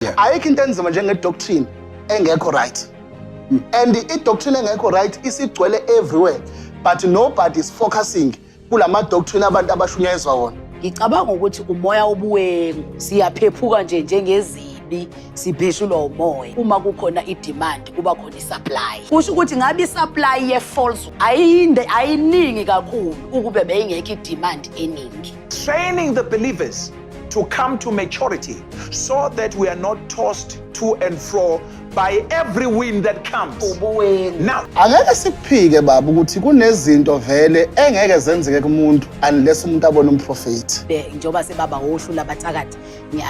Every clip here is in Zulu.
ayikho into enzima njenge-doctrine engekho right. And i-doctrine engekho right isigcwele everywhere, but nobody is focusing kulama doctrine abantu abashunyayezwa wona. Ngicabanga ukuthi umoya obuwengu siyaphephuka nje njengezibi sipheshulwa umoya. Uma kukhona i-demand kuba khona i-supply. Kusho ukuthi ngabe i-supply ye-false ayiningi kakhulu ukube beyingekho i-demand eningi. Training the believers to come to maturity so that we are not tossed to and fro by every wind that comes. Now, angeke sikuphike baba ukuthi kunezinto vele engeke zenzeke kumuntu unless umuntu abone umprofeti. Njengoba sebaba wohlu labathakathi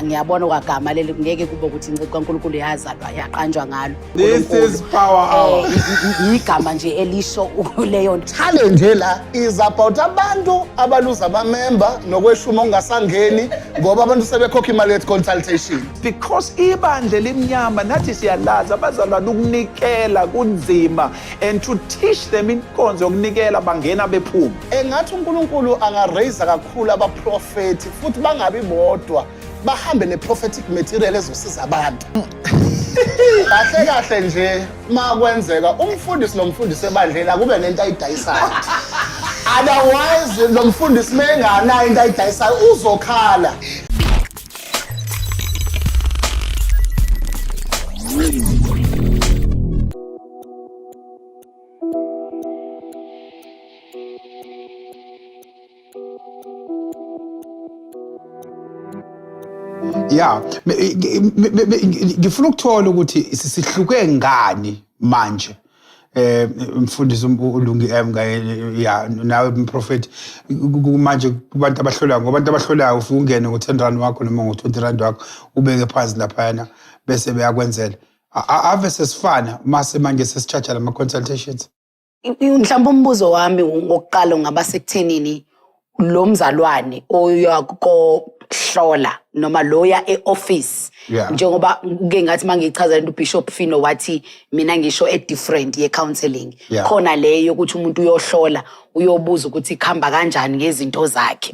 ngiyabona kwagama leli ngeke kube ukuthi inciko kaNkulunkulu yazalwa yaqanjwa ngalo. This is power hour. Igama nje elisho leyo Challenge la is about abantu abaluza abamember nokweshuma ongasangeni ngoba abantu sebekhokha imali ye consultation. because ibandla lemnyama nathi siyalazi abazalwane ukunikela kunzima, and to teach them inkonzo yokunikela bangena bephuma. Engathi uNkulunkulu angaraise kakhulu abaprofeti futhi bangabi bodwa bahambe ne-prophetic material ezosiza abantu. Kahle kahle nje makwenzeka umfundisi nomfundisi ebandlela kube nento ayidayisayo. Otherwise lo mfundisi menganayo into ayidayisayo uzokhala. Yeah, ngifuna ukuthola ukuthi sisihluke ngani manje. Umfundisi uLungi Emga ya nawe umprofeti manje kubantu abahlolayo ngoba abantu abahlolayo ufika ungene ngo10 rand wakho noma ngo20 rand wakho ubeke phansi lapha bese beyakwenzela ave sesifana mase manje sesicharge lama consultations. Mhlawumbe umbuzo wami ngokuqala ngaba sekuthenini lo mzalwane oyakuhlola noma loya e-office njengoba ke ngathi mangichazela uBishop Fino wathi mina ngisho different ye-counseling khona leyo ukuthi umuntu uyohlola uyobuza ukuthi ikhamba kanjani ngezinto zakhe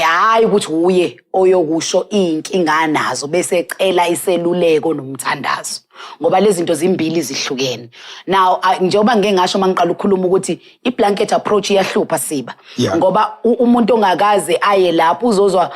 hayi ukuthi uye oyokusho inkinga anazo bese ecela iseluleko nomthandazo ngoba lezi zinto zimbili zihlukene. Now njengoba ngeke ngasho mangiqala ukukhuluma ukuthi i-blanket approach iyahlupha siba ngoba umuntu ongakaze aye lapho uzozwa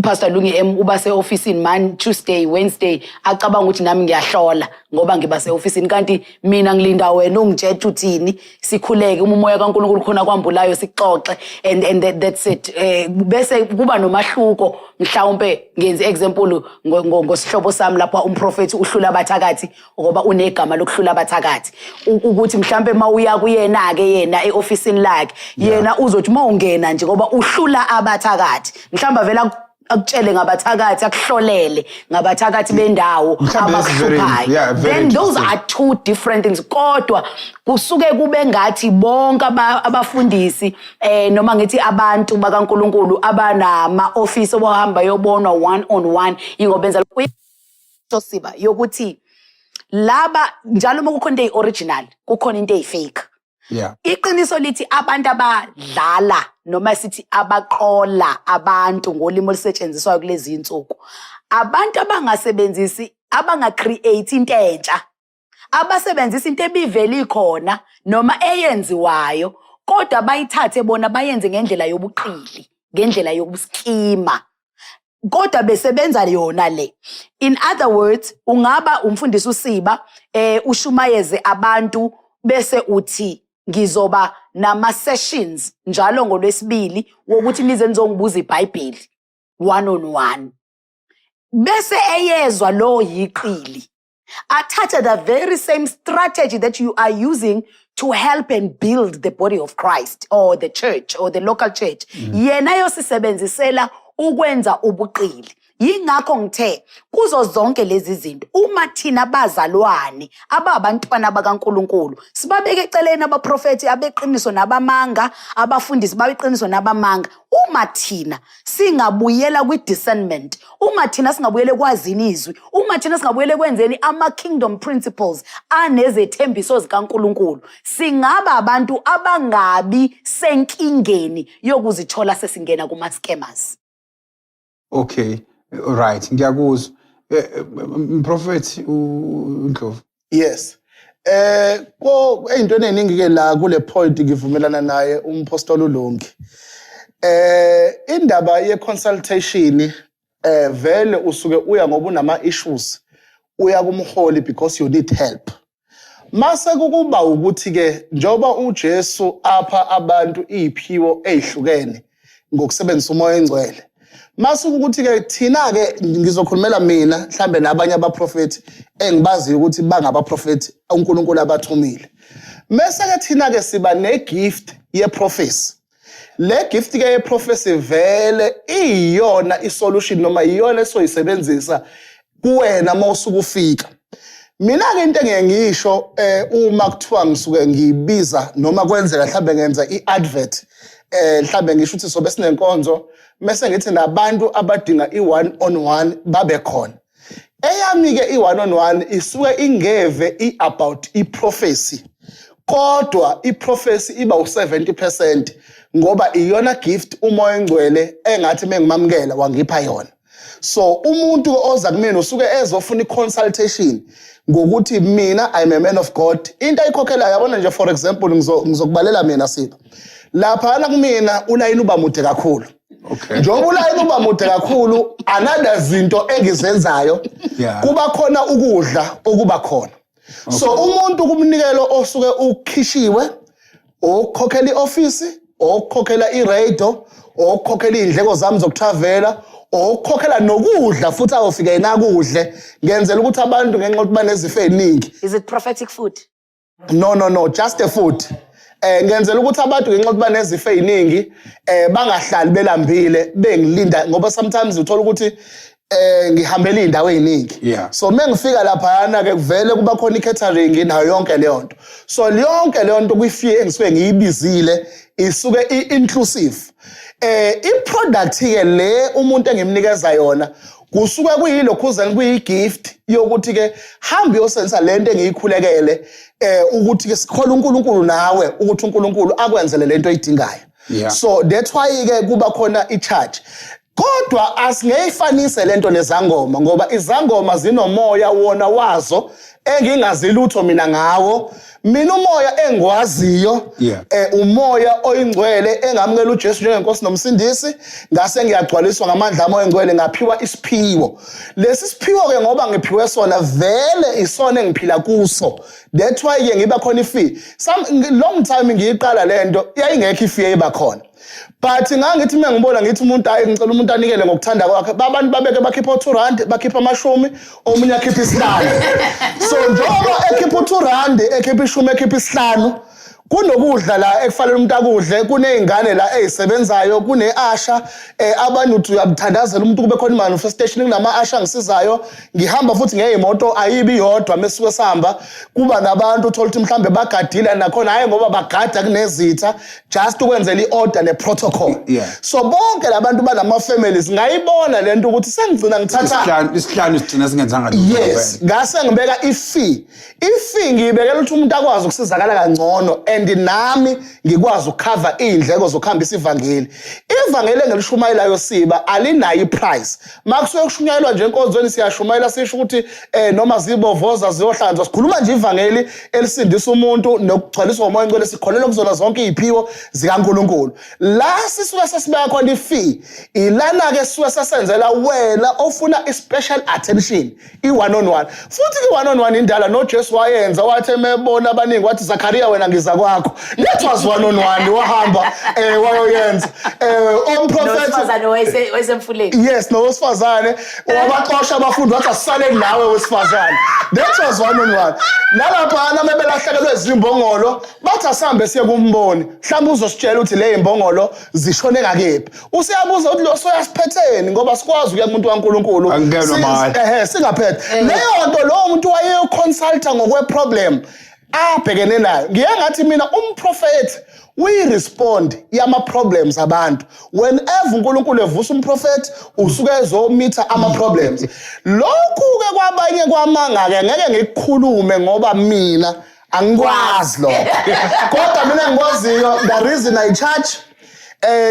Pastor Lungi uba se-ofisini man Tuesday Wednesday acabanga ukuthi nami ngiyahlola ngoba ngiba se-ofisini kanti mina ngilinda wena ungitshela uthini sikhuleke umoya kaNkulunkulu khona kwambulayo sixoxe and that's it. Bese kuba nomahluko mhlawumbe ngenze example ngosihlobo sami lapha umprofeti uhlula abathakathi ngoba unegama lokuhlula abathakathi ukuthi mhlawumbe mawuya kuyena ke yena e-ofisini lakhe yena uzothi mawungena nje ngoba uhlula abathakathi mhlawumbe vela akutshele ngabathakathi akuhlolele ngabathakathi bendawo abakuhluphayo. Then those are two different things kodwa kusuke kube ngathi bonke abafundisi noma ngithi abantu bakaNkulunkulu abanama office obahamba yobonwa one on one ingobenza siba yokuthi laba njalo uma kukhona into original kukhona into fake. Iqiniso lithi abantu abadlala noma sithi abaqola abantu ngolimo olusetshenziswayo kulezi insuku abantu abangasebenzisi abanga-create into entsha abasebenzisa into ebivele ikhona noma eyenziwayo kodwa bayithathe bona bayenze ngendlela yobuqili ngendlela yokuskima kodwa besebenza yona le. In other words ungaba umfundisi uSiba ushumayeze abantu bese uthi ngizoba nama sessions njalo ngolwesibili wokuthi nize nizongibuza iBhayibheli one on one bese eyezwa lo yiqili athatha the very same strategy that you are using to help and build the body of Christ or the church or the local church yena yosisebenzisela ukwenza ubuqili. Yingakho ngithe kuzo zonke lezi zinto uma thina bazalwane ababantwana bakaNkulunkulu sibabeke eceleni abaprofeti abeqiniso nabamanga abafundisi babeqiniso nabamanga uma thina singabuyela kwi-discernment uma thina singabuyele kwazini izwi uma thina singabuyele kwenzeni ama-kingdom principles anezethembiso zikaNkulunkulu singaba abantu abangabi senkingeni yokuzithola sesingena kuma-scammers. Okay. Right, ngiyakuzwa. Prophet uNdlovu. Yes. Ey'ntweni ey'ningi ke la kule point ngivumelana naye umpostoli uLungi. Indaba ye-consultation vele usuke uya ngoba unama issues uya kumholi because you need help. Mase kukuba ukuthi ke njoba uJesu apha abantu iziphiwo ezihlukene ngokusebenzisa umoya engcwele. Mase ukuthi ke thina ke ngizokhulumela mina mhlambe nabanye abaprofeti engibazi ukuthi bangabaprofeti uNkulunkulu abathumile. Mase ke thina ke siba negift yeprofesi. Le gift ke yeprofesi vele iyona isolution noma iyona esoyisebenzisa kuwena mawusuka ufika. Mina ke into engisho uma kuthiwa ngisuke ngibiza noma kwenzeka mhlambe ngenza iadvert mhlambe ngisho ukuthi sobe sinenkonzo mase ngithi nabantu abadinga i1 on 1 babe khona. Eyami ke i1 on 1 isuke ingeve about iprofesi. Kodwa iprofesi iba u70% ngoba iyona gift umoya engcwele engathi mengimamukela wangipha yona. So umuntu oza kumina usuke ezofuna iconsultation ngokuthi mina I'm a man of God. Into ayikhokhela yabona nje for example ngizokubalela mina Sipho. Lapha na kumina ulayini uba mude kakhulu. Okay. Njengoba ulayini uba mude kakhulu another zinto engizenzayo kuba khona ukudla okuba khona. So umuntu kumnikelo osuke ukhishiwe okukhokhela ioffice, okukhokhela iradio, okukhokhela indleko zami zokutravela, okukhokhela nokudla futhi awufika yena kudle ngenzela ukuthi abantu ngenxa ukuthi banezifo eziningi. Is it prophetic food? No, just the food. Ngenzela ukuthi abantu ngenxa ukuthi banezifo eziningi bangahlali belambile bengilinda ngoba sometimes uthola ukuthi ngihambela indawo eziningi. So mengifika lapha yana ke kuvele kuba khona i-catering nayo yonke leyo nto. So yonke leyo nto kwi-fee engisuke ngiyibizile isuke i-inclusive. I-product ke le umuntu engimnikeza yona kusuke kuyilokhuzana kuyi-gift yokuthi ke hamba uyosenza lento engiyikhulekele ukuthi ke sikhola uNkulunkulu nawe ukuthi uNkulunkulu akwenzele lento oyidingayo. So that's why ke kuba khona i-charge. Kodwa asingeyifanise lento nezangoma ngoba izangoma zinomoya wona wazo engingazi lutho mina ngawo. Mina umoya engwaziyo umoya oyingcwele engamukela uJesu njengenkosi nomsindisi ngase ngiyagcwaliswa ngamandla amoya engcwele ngaphiwa isiphiwo. Lesi siphiwo ke ngoba ngiphiwe sona vele isona engiphila kuso. That's why ke ngiba khona ifee. Long time ngiyiqala lento yayingekho ifee eyiba khona. But ngangithi mengibona ngithi umuntu hayi ngicela umuntu anikele ngokuthanda kwakhe abantu babeke bakhipha u2 bakhipha amashumi omunye akhipha isihlanu. So njengoba ekhipha u2 ekhipha ishumi ekhipha isihlanu kunokudla la ekufanele umuntu akudle kunezingane la ezisebenzayo kuneasha abantu uyabuthandazela umuntu kube khona imanifestation kunama asha ngisizayo ngihamba futhi ngeyimoto ayibi yodwa mesuke sihamba kuba nabantu uthola ukuthi mhlambe bagadila nakhona hayi ngoba bagada kunezitha just ukwenzela iorder neprotocol. So bonke labantu banama families ngayibona lento ukuthi sengigcina ngithatha isihlanu sigcina singenzanga lutho. Yes, ngase ngibeka ifee ngiyibekela ukuthi umuntu akwazi ukusizakala kangcono and nami ngikwazi ukucover izindleko zokuhambisa ivangeli. Ivangeli engelishumayelayo Siba alinayo iprice. Makusuke kushunyayelwa nje enkonzweni siyashumayela sisho ukuthi noma zibovoza ziyohlanzwa sikhuluma nje ivangeli elisindisa umuntu nokugcwaliswa umoya engcwele sikholelwa kuzona zonke iziphiwo zikaNkulunkulu. La sisuke sesibeka khona ifee ilana ke sisuke sesenzela wena ofuna ispecial attention i1 on 1. Futhi i1 on 1 indala noJesu wayenza wathi emebona abaningi wathi Zakaria wena ngiza kwakho. That was 1 on 1 wahamba wayoyenza umprofeti nosifazane wesemfuleni. Yes, nowesifazane wabaxosha abafundi wathi asale nawe wesifazane. That was 1 on 1. Nalapha mebelahlekelwe izimbongolo bathi asambe siye kumboni mhlawumbe uzositshela ukuthi le imbongolo zishone ngakephi. Usiyabuza ukuthi lo soyasiphetheni ngoba sikwazi ukuya kumuntu kaNkulunkulu. Singaphethe. Leyo nto lo muntu wayeyoconsulta ngokwe problem abhekene nayo. Ngiyangathi mina umprofeti we-respond yama-problems abantu. Whenever uNkulunkulu evusa umprofeti usuke ezomitha ama-problems. Lokhu-ke kwabanye kwamanga-ke ngeke ngikukhulume ngoba mina angikwazi lokho. Kodwa mina ngikwaziyo the reason I charge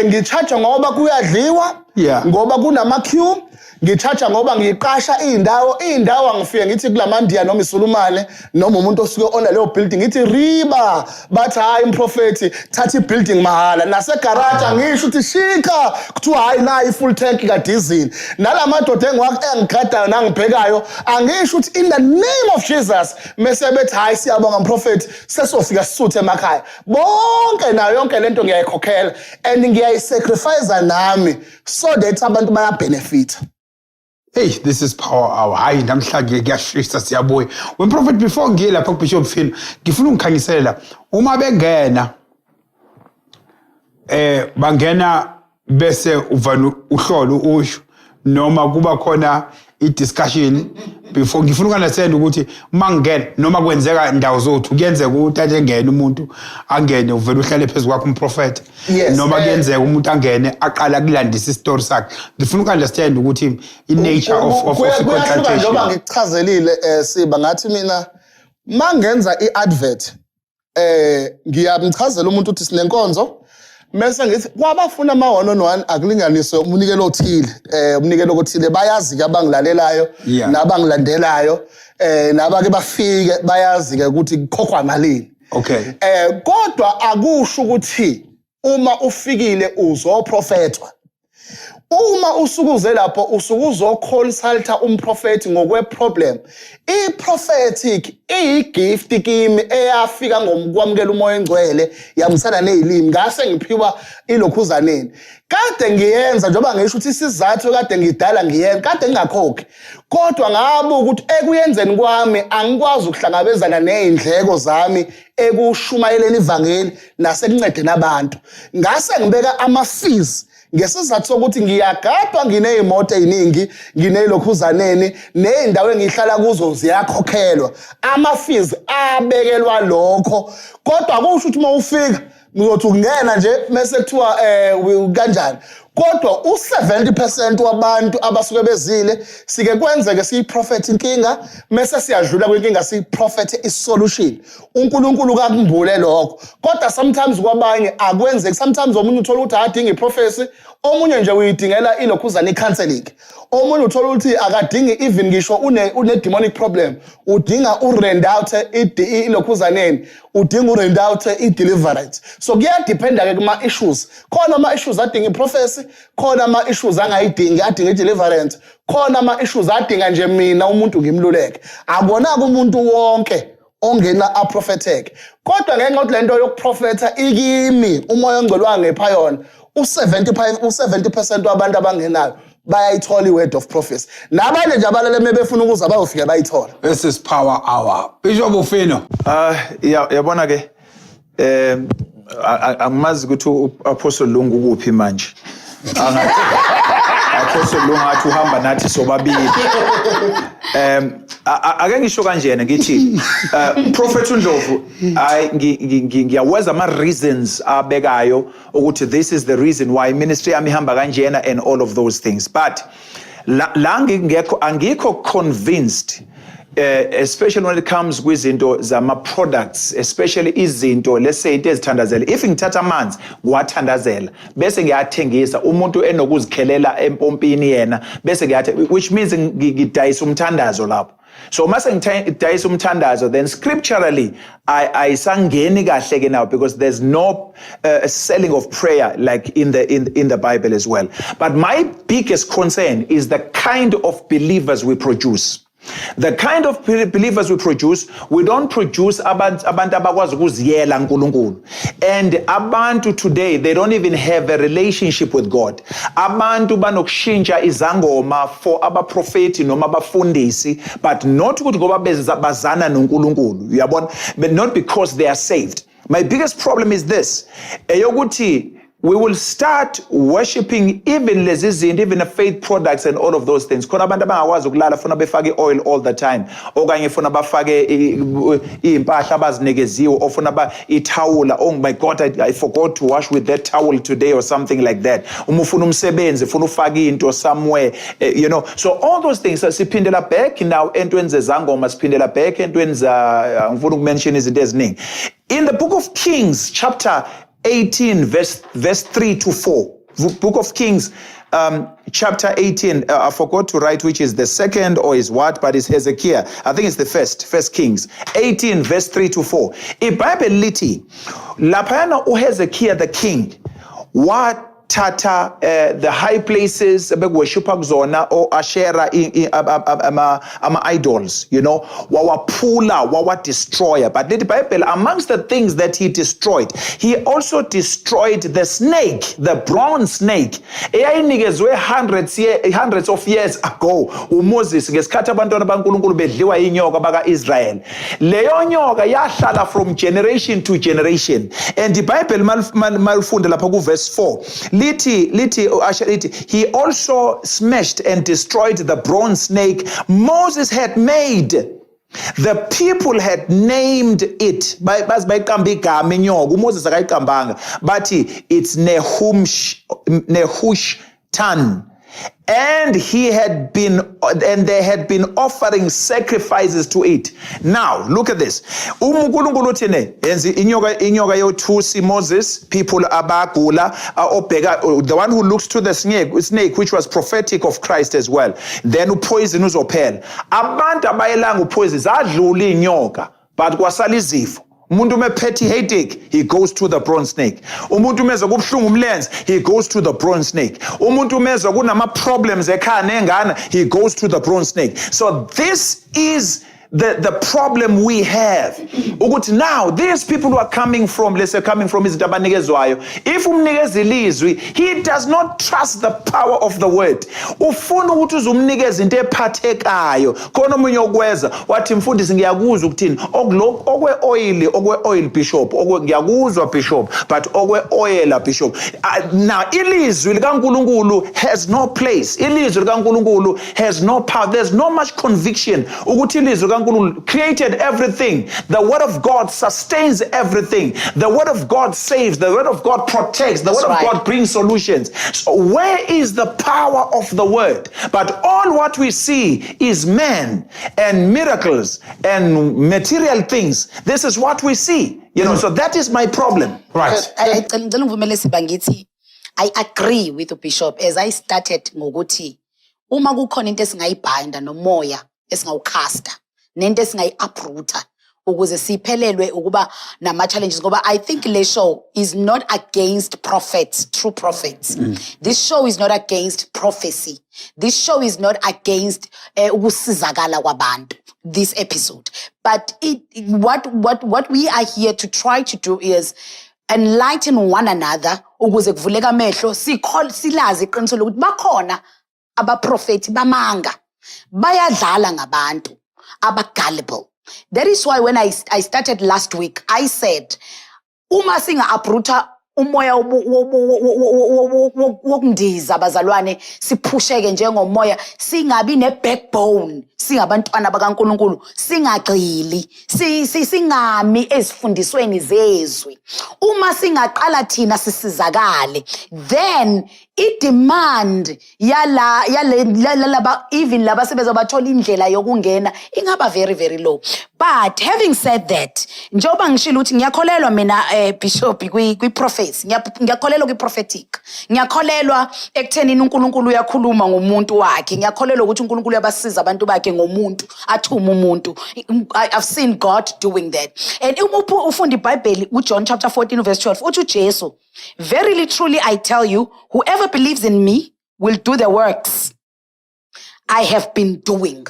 ngicharge ngoba kuyadliwa Yeah. Ngoba kunama queue ngicharge ngoba ngiqasha indawo angifike ngithi kulamandiya noma isulumane noma umuntu osuke ona leyo building ngithi riba bathi hayi umprofeti thatha ibuilding mahala nasegarage angisho ukuthi shika kuthiwa hayi nayi full tank ka diesel nalamadoda engigadayo nangibhekayo angisho ukuthi in the name of Jesus mase bethi hayi siyabonga umprofeti sesofika sisuthe emakhaya bonke nayo yonke lento ngiyayikhokhela and ngiyayisacrifice nami so that abantu baya benefit. Hey, this is Power Hour. Hayi namhlanje kuyashisa siyabuya. When Prophet before ngiye lapha kuBishop Phino, ngifuna ukukhangisela uma bengena bangena bese uvana uhlolo usho noma kuba khona i-discussion before ngifuna ukunderstand ukuthi mangena noma kwenzeka indawo zothu kuyenzeka ukuthi engene umuntu angene uvela uhlale phezulu kwakho umprofeti noma kuyenzeka umuntu angene aqala kulandisa istory sakhe ngifuna ukunderstand ukuthi i-nature of consultation njengoba ngichazelile siba ngathi mina mangenza i-advert ngiyamchazela umuntu ukuthi sinenkonzo mase ngithi kwabafuna ama one on one akulinganiswe umnikelo othile umnikelo othile bayazi ke abangilalelayo nabangilandelayo nabake bafike bayazi ke ukuthi kukhokhwa malini okay kodwa akusho ukuthi uma ufikile uzoprofetwa uma usukuze lapho usukuzoconsulta umprofeti ngokwe problem i-prophetic iyi-gift kimi eyafika ngokwamukela umoya engcwele yamisana nezilimi ngase ngiphiwa ilokhuzaneni kade ngiyenza njengoba ngisho ukuthi isizathu kade ngidala ngiyenza kade ngingakhokhi kodwa ngabuka ukuthi ekuyenzeni kwami angikwazi ukuhlangabezana nezindleko zami ekushumayeleni ivangeli nasekuncedeni abantu ngase ngibeka ama-fees ngesizathu sokuthi ngiyagadwa nginezimoto eziningi nginelokhuzaneni nezindawo engihlala kuzo ziyakhokhelwa ama-fees abekelwa lokho kodwa akusho ukuthi uma ufika ngizothi ungena nje mase kuthiwa kanjani kodwa u70% wabantu abasuke bezile sike kwenzeke siyiprofeti inkinga mase siyadlula kwinkinga siyiprofeti isolution uNkulunkulu kakumbule lokho kodwa sometimes kwabanye akwenzeki sometimes omunye uthola ukuthi adinga iprofesi omunye nje uyidingela ilokhuzana icounseling omunye uthola ukuthi akadingi even ngisho une demonic problem udinga urend out ilokhuzaneni udinga urend out ideliverance so kuyadependa ke kuma issues khona ama issues adinga iprofesi khona ama issues angayidingi adinga ideliverance khona ama issues adinga nje mina umuntu ngimluleke akubonaka umuntu wonke ongena aprophetic kodwa ngenxa yokuthi lento yokuprofetha ikimi umoya ongcwele wangepha yona u70% wabantu abangenayo bayayithola iword of prophecy nabanye nje abalale mebefuna ukuza bayofika bayithola. This is Power Hour. Bishop Phino. Yabona ke angimazi ukuthi Apostle Lungu kuphi manje. Apostle Lungu athi uhamba nathi sobabili. Ake ngisho kanjena ngithi Prophet uNdlovu ngiyaweza ama reasons abekayo ukuthi this is the reason why ministry yami ihamba kanjena and all of those things but la angikho convinced especially when it comes kwizinto zama products especially izinto let's say into ezithandazela if ngithatha amanzi ngiwathandazela bese ngiyathengisa umuntu enokuzikhelela empompini yena bese which means ngidayisa umthandazo lapho so mase ngidayisa umthandazo then scripturally ayisangeni kahle ke now because there's no selling of prayer like in the Bible as well but my biggest concern is the kind of believers we produce. The kind of believers we produce, we don't produce abantu abakwazi ukuziyela uNkulunkulu. And abantu today, they don't even have a relationship with God. Abantu banokushintsha izangoma for abaprofeti noma abafundisi, but not ukuthi ngoba bazana noNkulunkulu. Uyabona? But not because they are saved. My biggest problem is this. Eyokuthi we will start worshipping even even the faith products and all of those things. Khona abantu abangakwazi ukulala funa befake oil all the time. Okanye funa bafake impahla abazinekeziwe ofuna ithawula. Oh my God, I forgot to wash with that towel today or something like that. Ufuna umsebenzi, funa ufake into somewhere, you know. So all those things siphindela back now entweni zezangoma siphindela back entweni za ngifuna ukumention izinto eziningi. In the book of Kings chapter 18 verse 3 to 4. Book of Kings chapter 18, I forgot to write which is the second or is what, but it's Hezekiah. I think it's the first Kings. 18 verse 3 to 4. IBhayibheli lithi, laphayana uHezekiah the king, what tata the high places bekuworshipa kuzona o Asherah ama idols, you know, wawa destroyer. But the Bible, amongst the things that he destroyed, he also destroyed the snake, the bronze snake. Eyayinikezwe hundreds of years ago uMoses ngesikhathi abantwana baNkulunkulu bedliwa inyoka baka Israel. Leyo nyoka yahlala from generation to generation. And the Bible malufunda lapha ku verse 4. He also smashed and destroyed the bronze snake Moses had made. The people had named it. But it's Nehushtan. And they had been offering sacrifices to it. Now, look at this. Moses, people abagula, the one who looks to the snake, which was prophetic of Christ as well. Then poison uzopel. Abantu abayelang poison zadlula inyoka, but kwasala izifo. Umuntu mephethe headache, he goes to the bronze snake. Umuntu mezwa kubuhlungu umlenze, he goes to the bronze snake. Umuntu mezwa kunama problems ekhaya nengane, he goes to the bronze snake. So this is the problem we have. Now, these people who are coming from, let's say coming from izinto abanikezwayo, if umnikeza ilizwi, he does not trust the power of the word. Ufuna ukuthi uzumnikeza into ephathekayo. Khona omunye okweza wathi mfundisi ngiyakuzwa ukuthini okwe oil bishop, ngiyakuzwa bishop, but okwe oil bishop. Now ilizwi likaNkulunkulu has no place. Ilizwi likaNkulunkulu has no power. There's no much conviction ukuthi ilizwi created everything. The word of God sustains everything. The word of God saves. The word of God protects. The word of God brings solutions. So where is the power of the word? But all what we see is men and miracles and material things. This is what we see. You know, so that is my problem. Right. I agree with the bishop. As I started ngokuthi uma kukhona into esingayibhinda nomoya esingawucasta nento esingayi-uproota ukuze siphelelwe ukuba nama-challenges ngoba I think le show is not against prophets, true prophets. This show is not against prophecy. This show is not against ukusizakala kwabantu, this episode. But what we are here to try to do is enlighten one another ukuze kuvuleka amehlo silazi iqiniso lokuthi bakhona abaprofethi bamanga bayadlala ngabantu aba-gullible. That is why when I started last week, I said, uma singa-uproota umoya wokundiza abazalwane siphusheke njengomoya singabi ne-backbone singabantwana bakaNkulunkulu singagxili singami ezifundisweni zezwi uma singaqala thina sisizakale then i-demand yalaba even laba sebeza bathola indlela yokungena ingaba very very low. But having said that, njengoba ngishilo ukuthi ngiyakholelwa mina bishop kwi-prophets, ngiyakholelwa kwi-prophetic, ngiyakholelwa ekuthenini uNkulunkulu uyakhuluma ngomuntu wakhe, ngiyakholelwa ukuthi uNkulunkulu uyabasiza abantu bakhe ngomuntu athuma umuntu. I've seen God doing that. And ufunda iBhayibheli uJohn chapter 14 verse 12 uthi uJesu, verily truly I tell you, whoever believes in me will do the works I have been doing.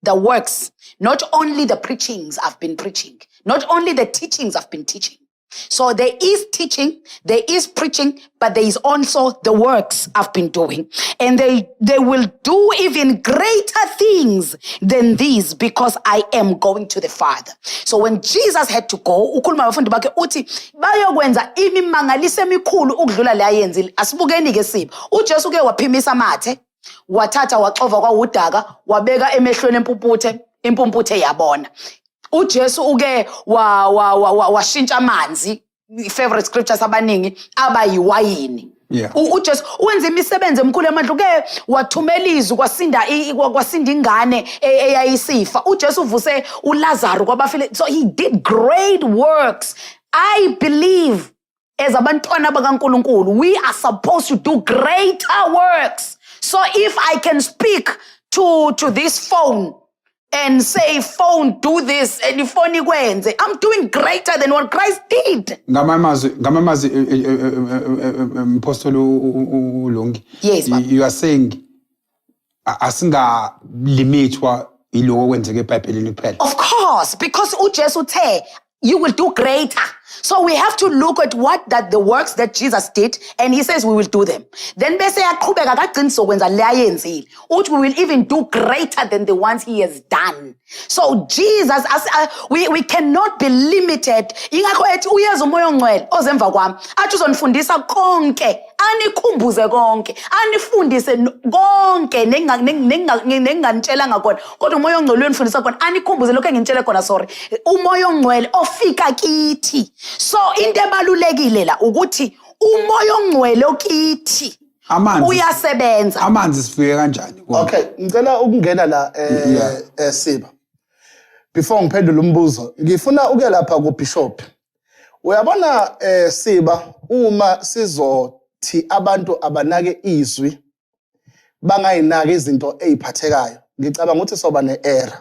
The works, not only the preachings I've been preaching, not only the teachings I've been teaching. So there is teaching, there is preaching, but there is also the works I've been doing. And they will do even greater things than these because I am going to the Father. So when Jesus had to go, ukhuluma abafundi bakhe uthi bayokwenza imimangaliso emikhulu ukudlula le ayenzile. Asibukeni ke sipho. UJesu ke waphimisa amathe, wathatha waxova kwaudaka, wabeka emehlweni impumputhe yabona. uJesu uke washintsha amanzi, favorite scriptures abaningi abayiwayini. uJesu wenza imisebenzi emkhulu emandla uke wathumela izwi kwasinda ingane eyayisifa. uJesu uvuse uLazarus kwabafile. So he did great works. I believe as abantwana bakaNkulunkulu, we are supposed to do greater works. So if I can speak to this phone and say, phone, do this, and the phone ikwenze, I'm doing greater than what Christ did. Ngamamazi Apostle Ulungi. Yes, ma'am. You are saying asinga limitwa iloko kwenzeke eBhayibhelini kuphela. Of course, because uJesu uthe, you will do greater. So we have to look at what that the works that Jesus did, and he says we will do them. Then bese yaqhubeka kagciniso kwenza le ayenzile. Uthi we will even do greater than the ones he has done. So Jesus, we cannot be limited. Ingakho ethi uyeza umoya ongcwele ozemva kwami, athi uzonifundisa konke, anikhumbuze konke, anifundise konke nenginganitshelanga khona. Kodwa umoya ongcwele uyonifundisa khona, anikhumbuze lokho engintshele khona, sorry. Umoya ongcwele ofika kithi. So into ebalulekile la ukuthi umoya ongcwele okithi uyasebenza. Amanzi sifike kanjani? Okay, ngicela ukungena la Siba. Before ngiphendule umbuzo, ngifuna uke lapha ku Bishop. Uyabona Siba, uma sizothi abantu abanake izwi bangayinaki izinto eziphathekayo, ngicabanga ukuthi soba neerror.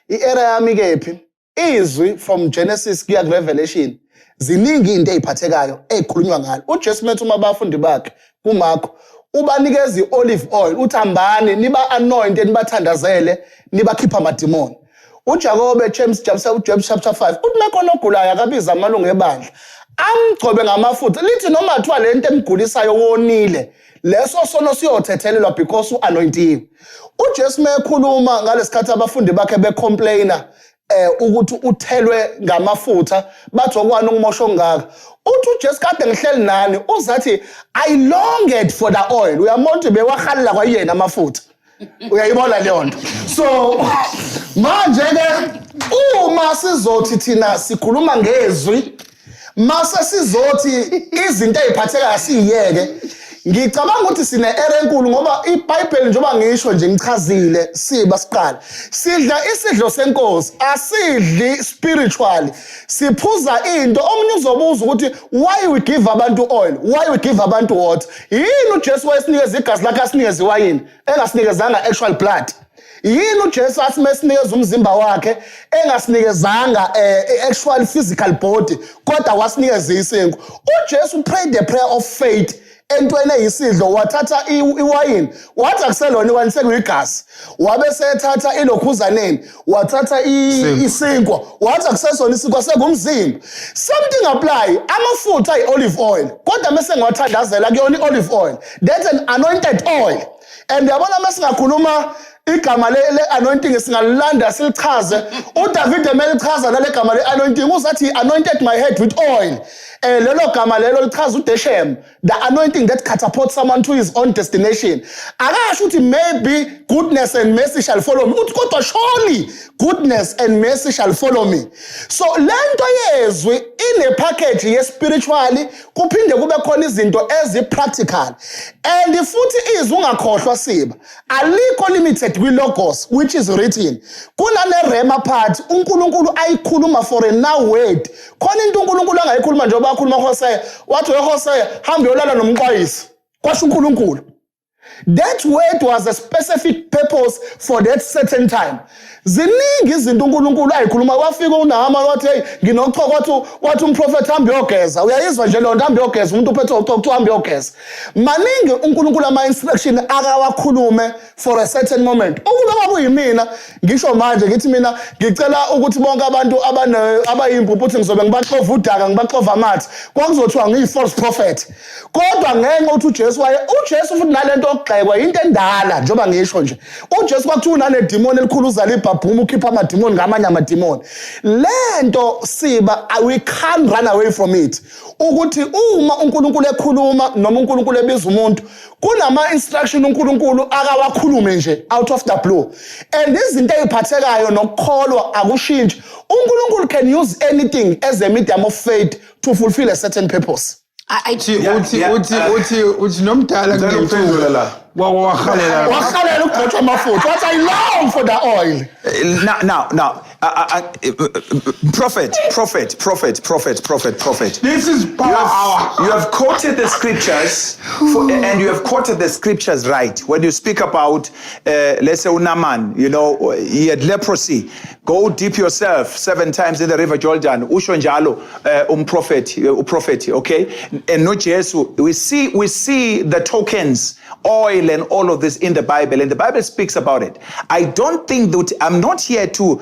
Ierror yami kephi? Izwi from Genesis kuya ku Revelation ziningi into eziphathekayo ekhulunywa ngalo. uJesu methu uma abafundi bakhe kuMarko ubanikeza iolive oil, uthambani niba anoint nibathandazele nibakhipha amadimoni. uJakobe James chapter 5 uthi mekhona ogulayo akabiza amalungu ebandla amgcobe ngamafutha lithi noma athiwa lento emgulisayo wonile leso sono siyothethelelwa because uanointiwe. uJesu mekhuluma ngalesikhathi abafundi bakhe becomplaina ukuthi uthelwe ngamafutha bathi okwani ngumosho ongaka, uthi uJesu kade ngihleli nani uzathi I longed for the oil. Uyamonti bewahalela kwayena amafutha. Uyayibona leyo nto. So manje ke uma sizothi thina sikhuluma ngezwi, mase sizothi izinto eziphathekayo siyeke, ngicabanga ukuthi sine error enkulu ngoba iBhayibheli njengoba ngisho nje ngichazile Siba siqala. Sidla isidlo senkosi, asidli spiritually. Siphuza into omunye uzobuza ukuthi why we give abantu oil? Why we give abantu water? Yini uJesu wayesinikeza igazi lakhe asinikeza iwayini engasinikezanga actual blood? Yini uJesu asimesinikeza umzimba wakhe engasinikezanga actual physical body kodwa wasinikeza isinkwa? uJesu prayed the prayer of faith entweni eyisidlo, wathatha iwayini wathi akuselona iwayini sekuyigazi, wabe sethatha ilokhuzaneni wathatha isinkwa wathi akusesona isinkwa sekumzimba. Something apply amafutha ayi-olive oil kodwa mase ngiwathandazela kuyona i-olive oil, that's an anointed oil. And yabona masingakhuluma igama le-anointing singalilanda silichaze. uDavid emelichaza lale gama le-anointing uzathi anointed my head with oil. Lelo gama lelo lichaza uDeshem, the anointing that catapults someone to his own destination. Akasho ukuthi maybe goodness and mercy shall follow me, uthi kodwa surely goodness and mercy shall follow me. So lento yezwi ine package ye spiritually kuphinde kube khona izinto ezi-practical. And futhi izwi ungakhohlwa Siba, alikho limited kwi-logos which is written. Kunale rema part uNkulunkulu ayikhuluma for a now word. Khona into uNkulunkulu angayikhuluma njengoba akhuluma Hosea, wathi Hosea hamba uyolala nomqwayisi, kwasho uNkulunkulu. That word was a specific purpose for that certain time. Ziningi izinto uNkulunkulu ayikhuluma. Wafika uNahama wathi hey nginochoko wathi umprofeti hambe yogeza. Uyayizwa nje lonto hambe yogeza, umuntu uphethe uchocho hambe yogeza. Maningi uNkulunkulu ama instruction akawakhulume for a certain moment. Ukuba kuyimina ngisho manje ngithi mina ngicela ukuthi bonke abantu abayimpuphu ukuthi ngizobe ngibaxova udaka ngibaxova amathi. Kwakuzothiwa ngiyi-false prophet. Kodwa ngenxa ukuthi uJesu futhi nalento okugxekwa into endala njengoba ngisho nje. uJesu kwakuthiwa unanedimoni elikhulu uzala ibhabhuma ukhipha amadimoni ngamanye amadimoni. Lento Siba, we can't run away from it. Ukuthi uma uNkulunkulu ekhuluma noma uNkulunkulu ebiza umuntu kunama instruction uNkulunkulu akawakhulume nje out of the blue. And izinto eziphathekayo nokukholwa akushintshi. uNkulunkulu can use anything as a medium of faith to fulfill a certain purpose. uthi nomdala ngemphendula la wakhalela ukugcotshwa amafutha wathi I long for the oil. Now Prophet. This is power. You have quoted the scriptures, and you have quoted the scriptures right. When you speak about, let's say, Unaman, he had leprosy. Go dip yourself 7 times in the river Jordan. Usho njalo, prophet, okay? And no Jesus. We see the tokens, oil, and all of this in the Bible, and the Bible speaks about it. I don't think that I'm not here to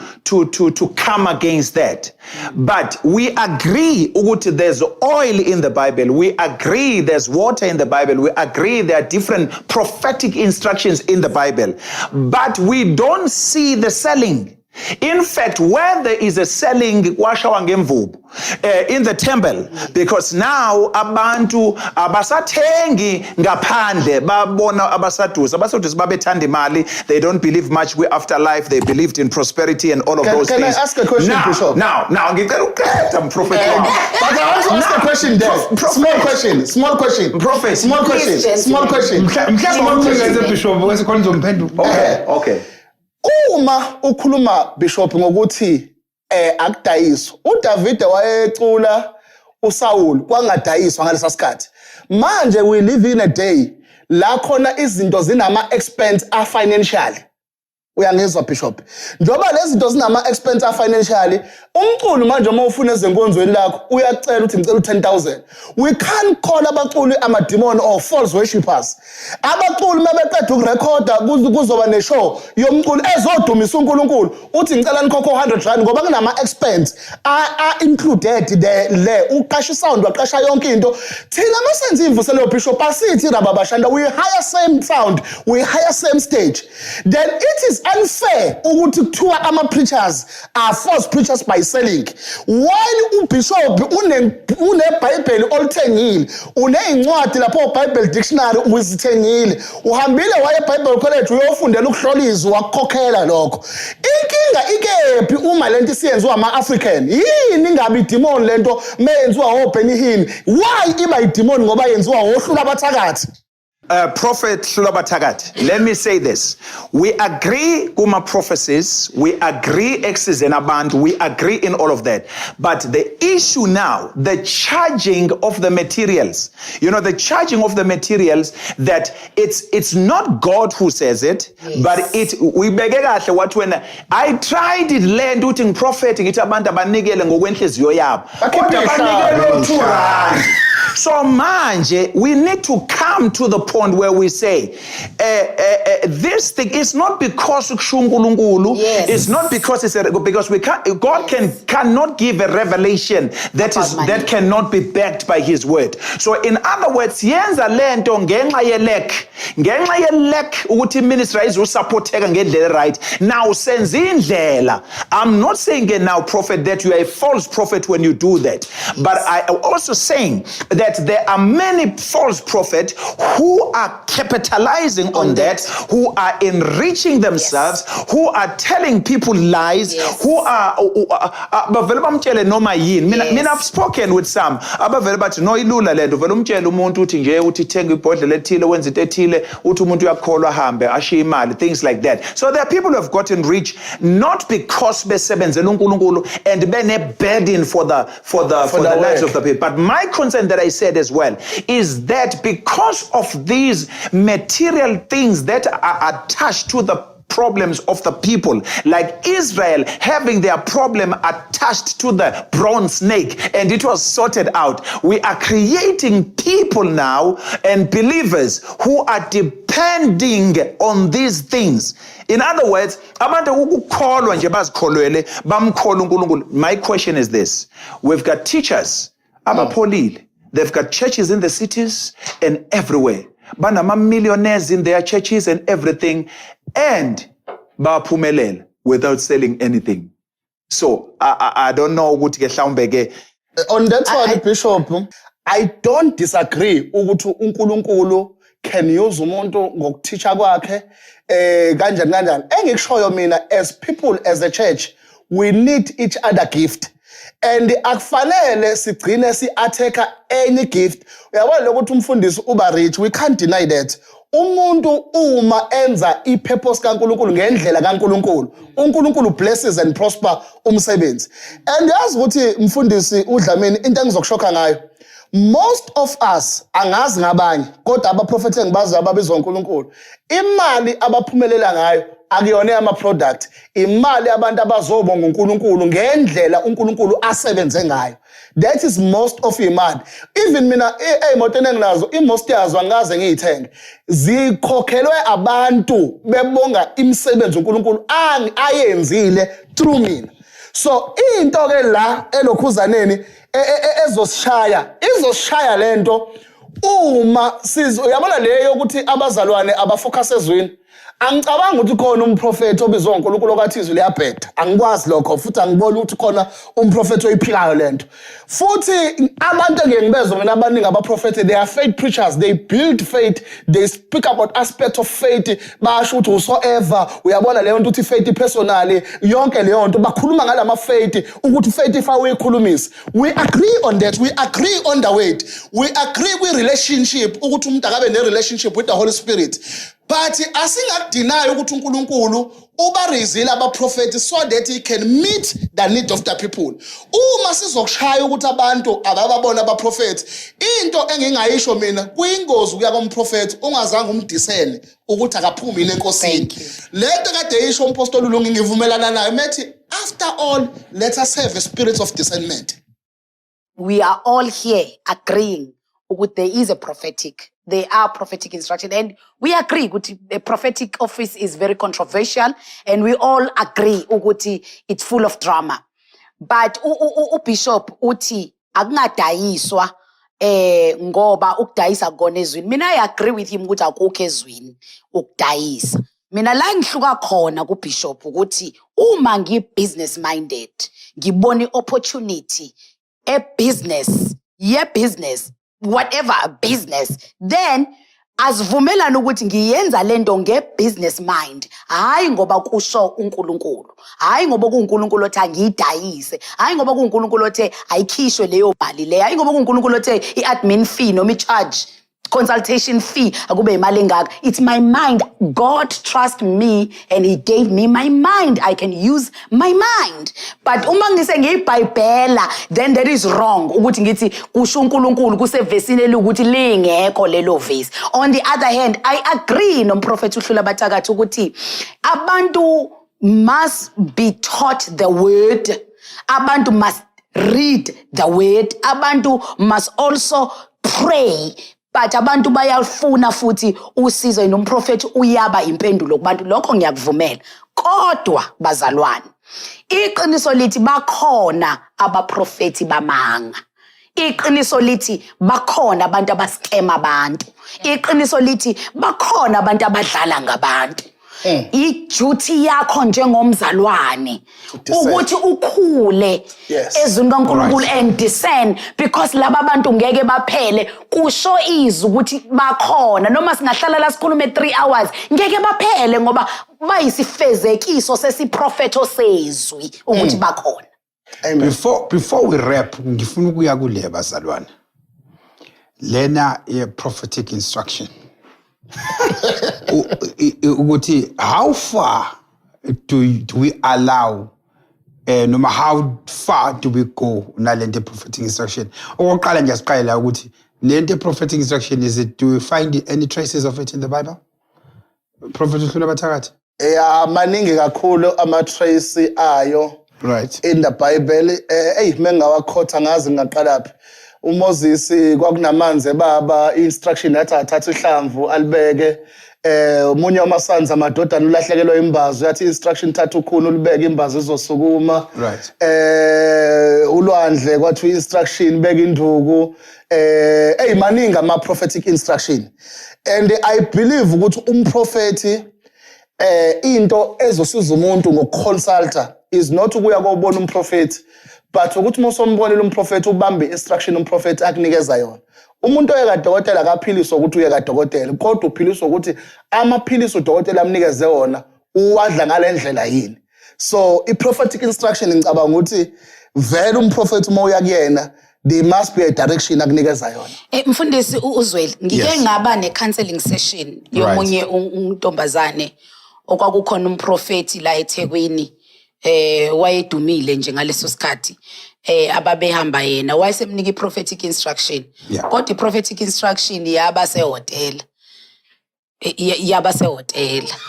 come against that, but we agree there's oil in the Bible. We agree there's water in the Bible. We agree there are different prophetic instructions in the Bible, but we don't see the selling. In fact, where there is a selling in the temple, because now abantu abasathengi ngaphandle babona abasadusa babethanda imali, they don't believe much with afterlife, they believed in prosperity and all of those things. Can I ask a question, Bishop? Now, ngicela ukhetha prophet. But I want to ask a question there. Small question. Prophet. Small question. Okay. Uma ukhuluma Bishop ngokuthi akudayiswa, uDavide wayecula uSaul kwangadayiswa ngalesa sikhathi. Manje we live in a day la khona izinto zinama expense financially. Uyangizwa Bishop? Njoba lezi zinto zinama expense financially, umculi manje uma ufuna ezenkonzweni lakho uyacela uthi ngicela u10,000. We can't call abaculi amademon or false worshippers. Abaculi mabeqeda ukurecorda kuzoba neshow yomculi ezodumisa uNkulunkulu uthi ngicela nikhokho 100 rand ngoba kunama expense are included le uqasha sound waqasha yonke into. Thina masenze imvuselo Bishop asithi rababashanda, we hire same sound, we hire same stage. Then it is unfair ukuthi kuthiwa ama-preachers are false preachers by selling. While uBishop uneBhayibheli olithengile, uney'ncwadi lapho Bible dictionary uzithengile, uhambile waye eBible college uyofundela ukuhlola izwi wakukhokhela lokho. Inkinga ikephi uma lento siyenziwa ama-African? Yini ingabe idemon lento meyenziwa oBenny Hinn? Why iba idemon ngoba yenziwa ohlula abathakathi? Prophet Shulabathakathi, let me say this. We agree kuma prophecies, we agree X's and Abantu, we agree in all of that. But the issue now, the charging of the materials, the charging of the materials, that it's not God who says it, yes. But we begekahle what when I tried it land uthi prophet ngithi abantu abanikele ngokwenhliziyo yabo. Kodwa banikele 2 rand. So manje, we need to come to the point where we say, this thing is not because yes. It's not because because God cannot give a revelation that cannot be backed by His word. So in other words, yenza lento ngenxa yelek ukuthi ministry izosupporteka ngendlela right. Now senza indlela. I'm not saying now, prophet, that you are a false prophet when you do that, but I am also saying that there are many false prophets who are capitalizing on that, who are enriching themselves, yes. Who are telling people lies, yes. Who are I've spoken with some abavele bathi no ilula lento vele umtshela umuntu uthi nje uthi thenga ibhodlela ethile wenza into ethile uthi umuntu uyakholwa ahambe ashiye imali, things like that. So there are people who have gotten rich not because besebenzela uNkulunkulu and bene burden for the lives of the people. But my concern that I said as well is that because of these material things that are attached to the problems of the people, like Israel having their problem attached to the bronze snake and it was sorted out, we are creating people now and believers who are depending on these things. In other words, my question is this: we've got teachers, they've got churches in the cities and everywhere. Banama millionaires in their churches and everything, and baphumelela without selling anything. So I don't know what on that one, Bishop, I don't disagree ukuthi uNkulunkulu can use umuntu ngokuthicha kwakhe kanjani. Engikushoyo mina, as people, as a church, we need each other gift. And akufanele sigcine si-attack any gift. Uyabona ukuthi umfundisi uba rich, we can't deny that. umuntu uma enza ipurpose kaNkulunkulu ngendlela kaNkulunkulu, uNkulunkulu blesses and prosper umsebenzi. And yazi ukuthi mfundisi uDlamini into engizokushokha ngayo, most of us angazi ngabanye kodwa abaprofeti engibazi ababizwa uNkulunkulu, imali abaphumelela ngayo akuyona ama product, imali abantu abazobonga uNkulunkulu ngendlela uNkulunkulu asebenze ngayo. That is most of imali. Even mina emotweni enginazo imost yazo angaze ngiyithenge, zikhokhelwe abantu bebonga imisebenzi uNkulunkulu ayenzile through mina. So into ke la elokhuzaneni izosishaya lento uma uyabona leyo ukuthi abazalwane abafocus ezweni. Angicabanga ukuthi khona umprofeti obizwa uNkulunkulu okathi izwi liyabheda. Angikwazi lokho futhi angiboni ukuthi khona umprofeti oyiphikayo lento. Futhi abantu engiyengibezwe mina abaningi abaprofeti, they are faith preachers, they build faith, they speak about aspect of faith, basho ukuthi whosoever, uyabona leyo nto uthi faith personally, yonke leyo nto bakhuluma ngalama faith ukuthi faith ifa uyikhulumisa. We agree on that, we agree on the word, we agree with relationship ukuthi umuntu akabe ne relationship with the Holy Spirit. But asingakudeny ukuthi uNkulunkulu ubarizile abaprofeti so that he can meet the need of the people. Uma sizokushaya ukuthi abantu abababona abaprofeti, into engingayisho mina kuyingozi ukuya komprofeti ungazange umdisene ukuthi akaphumile enkosini. Lento kade yisho umpostoli uLungi ngivumelana naye methi after all let us have a spirit of discernment. We are all here agreeing that there is a prophetic. There are prophetic instruction, and we agree that the prophetic office is very controversial, and we all agree that it's full of drama. But Bishop uthi akungadayiswa ngoba ukudayisa kona ezweni. Mina I agree with him ukuthi akukho ezweni ukudayisa. Mina la ngihluka khona kuBishop ukuthi uma ngibusiness minded, ngibona opportunity business, business, whatever business, then asivumelana ukuthi ngiyenza lento ngebusiness mind, hayi ngoba kusho uNkulunkulu, hayi ngoba kuNkulunkulu othi angiyidayise, hayi ngoba kuNkulunkulu othi ayikhishwe leyo bhali leyo, hayi ngoba kuNkulunkulu othi iadmin fee noma icharge consultation fee akube imali engaka. It's my mind. God trusts me and he gave me my mind. I can use my mind. But uma ngise ngiyibhayibhela, then that is wrong ukuthi ngithi kusho uNkulunkulu kusevesini elukuthi lingekho lelo vesi. On the other hand, I agree nomprofeti uHlula Bathakathi ukuthi abantu must be taught the word. Abantu must read the word. Abantu must also pray. But abantu bayafuna futhi usizo nomprofeti uyaba impendulo kubantu, lokho ngiyakuvumela. Kodwa bazalwane, iqiniso lithi bakhona abaprofeti bamanga. Iqiniso lithi bakhona abantu abascam abantu. Iqiniso lithi bakhona abantu abadlala ngabantu. I-duty yakho njengomzalwane ukuthi ukhule ezweni kaNkulunkulu and discern, because laba bantu ngeke baphele kusho izwi ukuthi bakhona. Noma singahlala la sikhulume 3 hours ngeke baphele ngoba bayisifezekiso sesiprofeto sezwi ukuthi bakhona. Before we wrap, ngifuna ukuya kule bazalwane. Lena prophetic instruction. How far do we allow, no matter how far do we go nalente prophetic instruction? Okokuqala nje asiqala ukuthi lente prophetic instruction, is it, do we find any traces of it in the Bible? Prophet uHlula Bathakathi? Maningi kakhulu ama trace ayo. Right. In the Bible. Mengawakhotha ngazi ngaqalaphi. uMoses kwakunamanzi baba instruction yathi athathe ihlamvu alibeke umunye wamasons amadodana ulahlekelwa imbazo yathi instruction thatha ukhuni ulibeke imbazo izosukuma. Right. Ulwandle kwathi instruction beka induku maningi ama prophetic instruction, and I believe ukuthi umprofeti into ezosiza umuntu ngokuconsulta is not ukuya kobona umprofeti, but ukuthi musombonela umprofeti ubambe instruction umprofeti akunikeza yona. Umuntu oyekadokotela akaphiliswa ukuthi uye kadokotela, kodwa uphiliswa ukuthi amaphilisi udokotela amnikeze wona uwadla ngalendlela yini. So i prophetic instruction ngicabanga ukuthi vele umprofeti uma uya kuyena there must be a direction akunikeza yona. Mfundisi uZweli, ngike ngaba ne-counseling session yomunye untombazane okwakukhona umprofeti la eThekwini wayedumile nje ngaleso sikhathi ababehamba yena wayesemnika i-prophetic instruction kodwa i-prophetic instruction yaba sehotela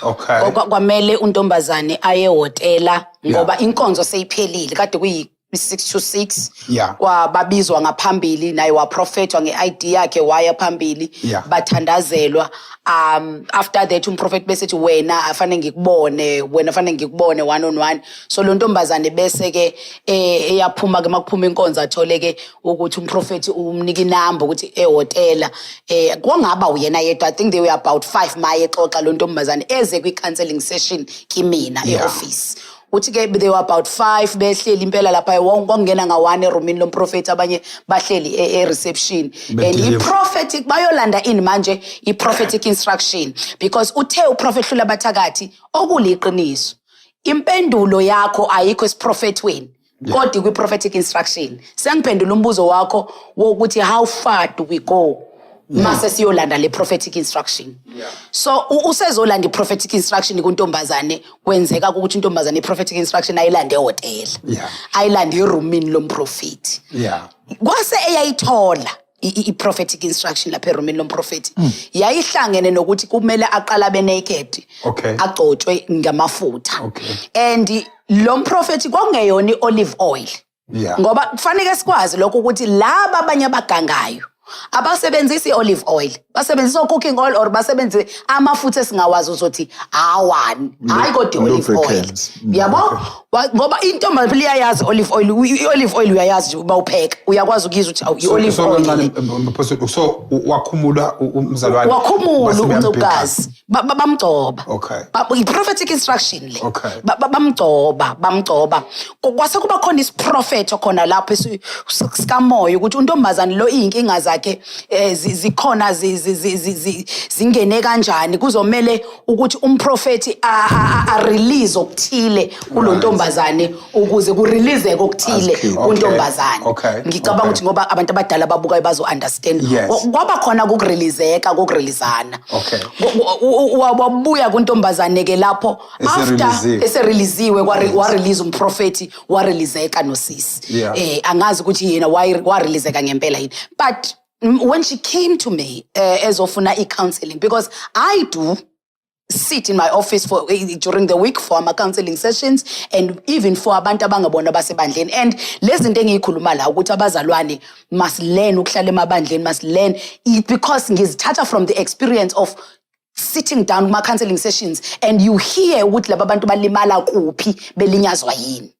okay kwamele untombazane aye hotela ngoba inkonzo seyiphelile kade kuyi 6 to 6 kwababizwa ngaphambili naye waprofetwa nge-ID yakhe waya phambili bathandazelwa after that umprofeti bese ethi wena afanele ngikubone one on one so lo ntombazane bese ke eyaphuma ke makuphuma inkonzo athole ke ukuthi umprofeti umnika inamba ukuthi ehotela kwangaba uyena yedwa I think they were about 5 maye exoxa lo ntombazane eze kwi-counseling session kimina e-office uthi ke they were about 5 behleli impela lapha kwakungena nga1 eroomini lomprofeti abanye bahleli e-reception and i-prophetic bayolanda in manje i-prophetic instruction because uthe uprofeti hlula bathakathi okuliqiniso impendulo yakho ayikho esiprofetweni kodwa kwi-prophetic instruction sengiphendula umbuzo wakho wokuthi how far do we go mase siyolanda le prophetic instruction so usezolanda i-prophetic instruction kuntombazane kwenzeka ukuthi intombazane i-prophetic instruction ayilande ehotel ayilande eroomini lomprofeti kwase eyayithola i-prophetic instruction lapha eroomini lomprofeti yayihlangene nokuthi kumele aqala abe naked agcotshwe ngamafutha and lo mprofeti kwakungeyona i-olive oil ngoba kufanele sikwazi lokho ukuthi laba abanye abagangayo abasebenzisa i-olive oil basebenzisa cooking oil or basebenzise amafutha esingawazi ukuthi awani hayi kodwa olive oil yabo ngoba intombi liyayazi olive oil i-olive oil uyayazi nje uba upheka uyakwazi ukuzwa ukuthi i-olive oil so wakhumula umzalwane wakhumula umntokazi bamgcoba i-prophetic instruction le bamgcoba kwase kuba khona isiprofethi khona lapho sikamoya ukuthi untombazane lo inkinga zakhe zikhona zingene kanjani kuzomela ukuthi umprofeti a-release okuthile kulontombazane ukuze kureleaseke okuthile kuntombazane ngicabanga ukuthi ngoba abantu abadala babukayo bazo-understand kwaba khona ukureleaseka kokureleasana wabuya kuntombazane ke lapho after esereleasiwe warelease umprofeti wareleaseka nosisi angazi ukuthi yena wareleaseka ngempela yini but when she came to me ezofuna i-counseling because I do sit in my office during the week for my counseling sessions and even for abantu abangabona basebandleni and lezi zinto engiyikhuluma la ukuthi abazalwane must learn ukuhlala emabandleni must learn because ngizithatha from the experience of sitting down kuma counseling sessions and you hear ukuthi laba bantu balimala kuphi belinyazwa yini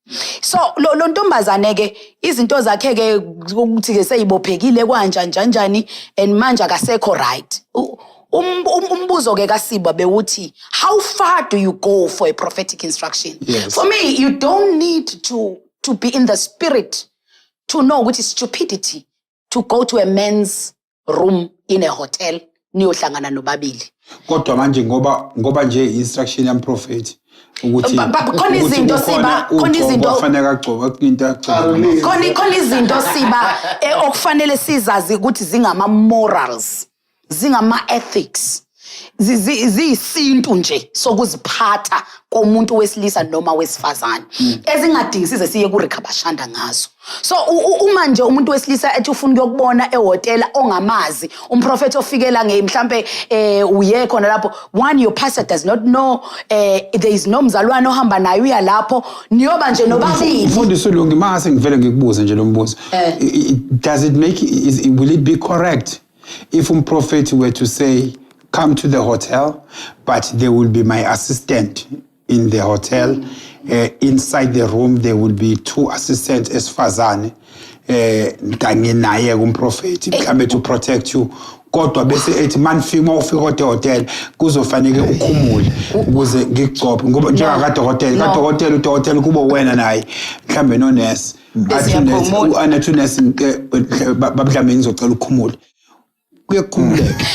so lo ntombazane ke izinto zakhe ke ukuthi ke seyibophekile kanjani and manje akasekho right umbuzo ke kaSiba bewuthi how far do you go for a prophetic instruction for me you don't need to be in the spirit to know which is stupidity to go to a men's room in a hotel niyohlangana nobabili kodwa manje ngoba nje instruction yamprofeti ukuthi khona izinto Siba khona izinto kufanele agcoba into agcoba khona izinto Siba okufanele sizazi ukuthi zingama morals zingama ethics ziyisintu nje sokuziphatha komuntu wesilisa noma wesifazane ezingadingi size siye kuRekhabashanda ngazo so uma nje umuntu wesilisa ethi ufuna ukuyobona ehotela ongamazi umprofeti ofikela mhlambe uye khona lapho one your pastor does not know there is no mzalwane ohamba naye uya lapho niyoba nje nobabili mfundisi Lungi mase ngivele ngikubuze nje lo mbuzo does it make will it be correct if umprofeti were to say come to the hotel, but there will be my assistant in the hotel. Inside the room, there will be 2 assistants as fazane. Kanye naye kumprofeti mhlambe to protect you. Kodwa bese ethi manifika ufika hotel kuzofanele ukhumule ukuze ngigcophe ngoba njengakade hotel kuba wena naye mhlambe no nurse athi nurse babudlambe ngizocela ukukhumula. kuyakhumuleka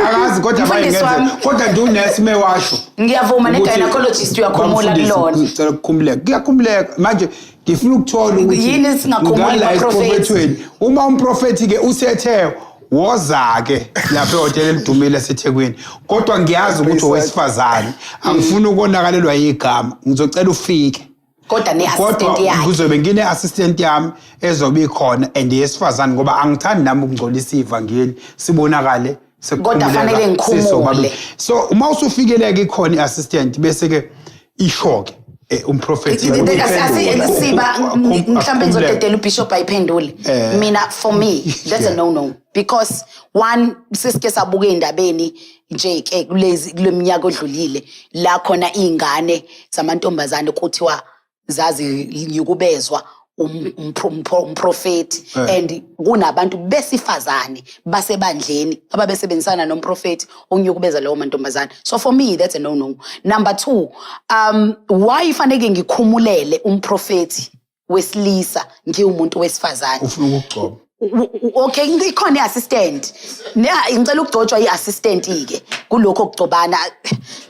akazi kodwa bayengenza kodwa ndunesi mewasho ngiyavuma ne-gynecologist uyakhumula kulona ngicela ukukhumuleka kuyakhumuleka manje ngifuna ukuthola ukuthi yini singakhumuli baprofethi uma umprofethi-ke usethe woza-ke lapha ehhotela elidumile esethekwini kodwa ngiyazi ukuthi owesifazane angifuni ukuwonakalelwa yigama ngizocela ufike kodwa ne-assistant yakhe kuzobe ngine-assistant yami ezobe ikhona and yesifazane ngoba angithandi nami ukungcolisa ivangeli sibonakale kodwa fanele ngikhumule so uma usufikeleka ikhona i-assistant bese-ke isho-ke umprofethi siba mhlawumbe ngizodedela ubishop ayiphendule mina for me that's a no because one sisike sabuka ey'ndabeni nje-ke kule minyaka odlulile la khona iy'ngane zamantombazane kuthiwa zaziyukubezwa umprofethi and kunabantu besifazane basebandleni ababesebenzisana nomprofethi onyukubeza lawo mantombazane. So for me that's a no. Number 2, why faneke ngikhumulele umprofethi wesilisa ngiwumuntu wesifazane? Ufuna ukugcoba. Okay, ikhona i-assistant. Ngicela ukugcotshwa i-assistant-ke kulokho okugcobana.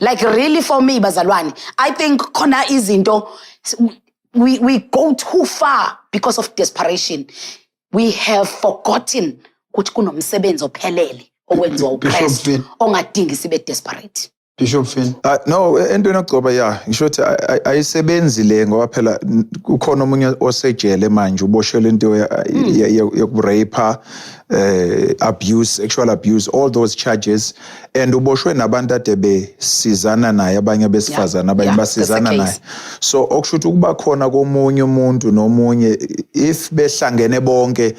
Like really for me bazalwane, I think khona izinto we go too far because of desperation. We have forgotten ukuthi kunomsebenzi ophelele okwenziwa uKristu ongadingi sibe desperate. Bishop Finn. No, entweni ogcoba ngisho ukuthi ayisebenzi le ngoba phela kukhona omunye osejele manje uboshelwe into yokurapa, abuse, sexual abuse, all those charges, and uboshwe nabantu ade besizana naye abanye besifazana abanye basizana naye. So okushuthi ukuba khona komunye umuntu nomunye if behlangene bonke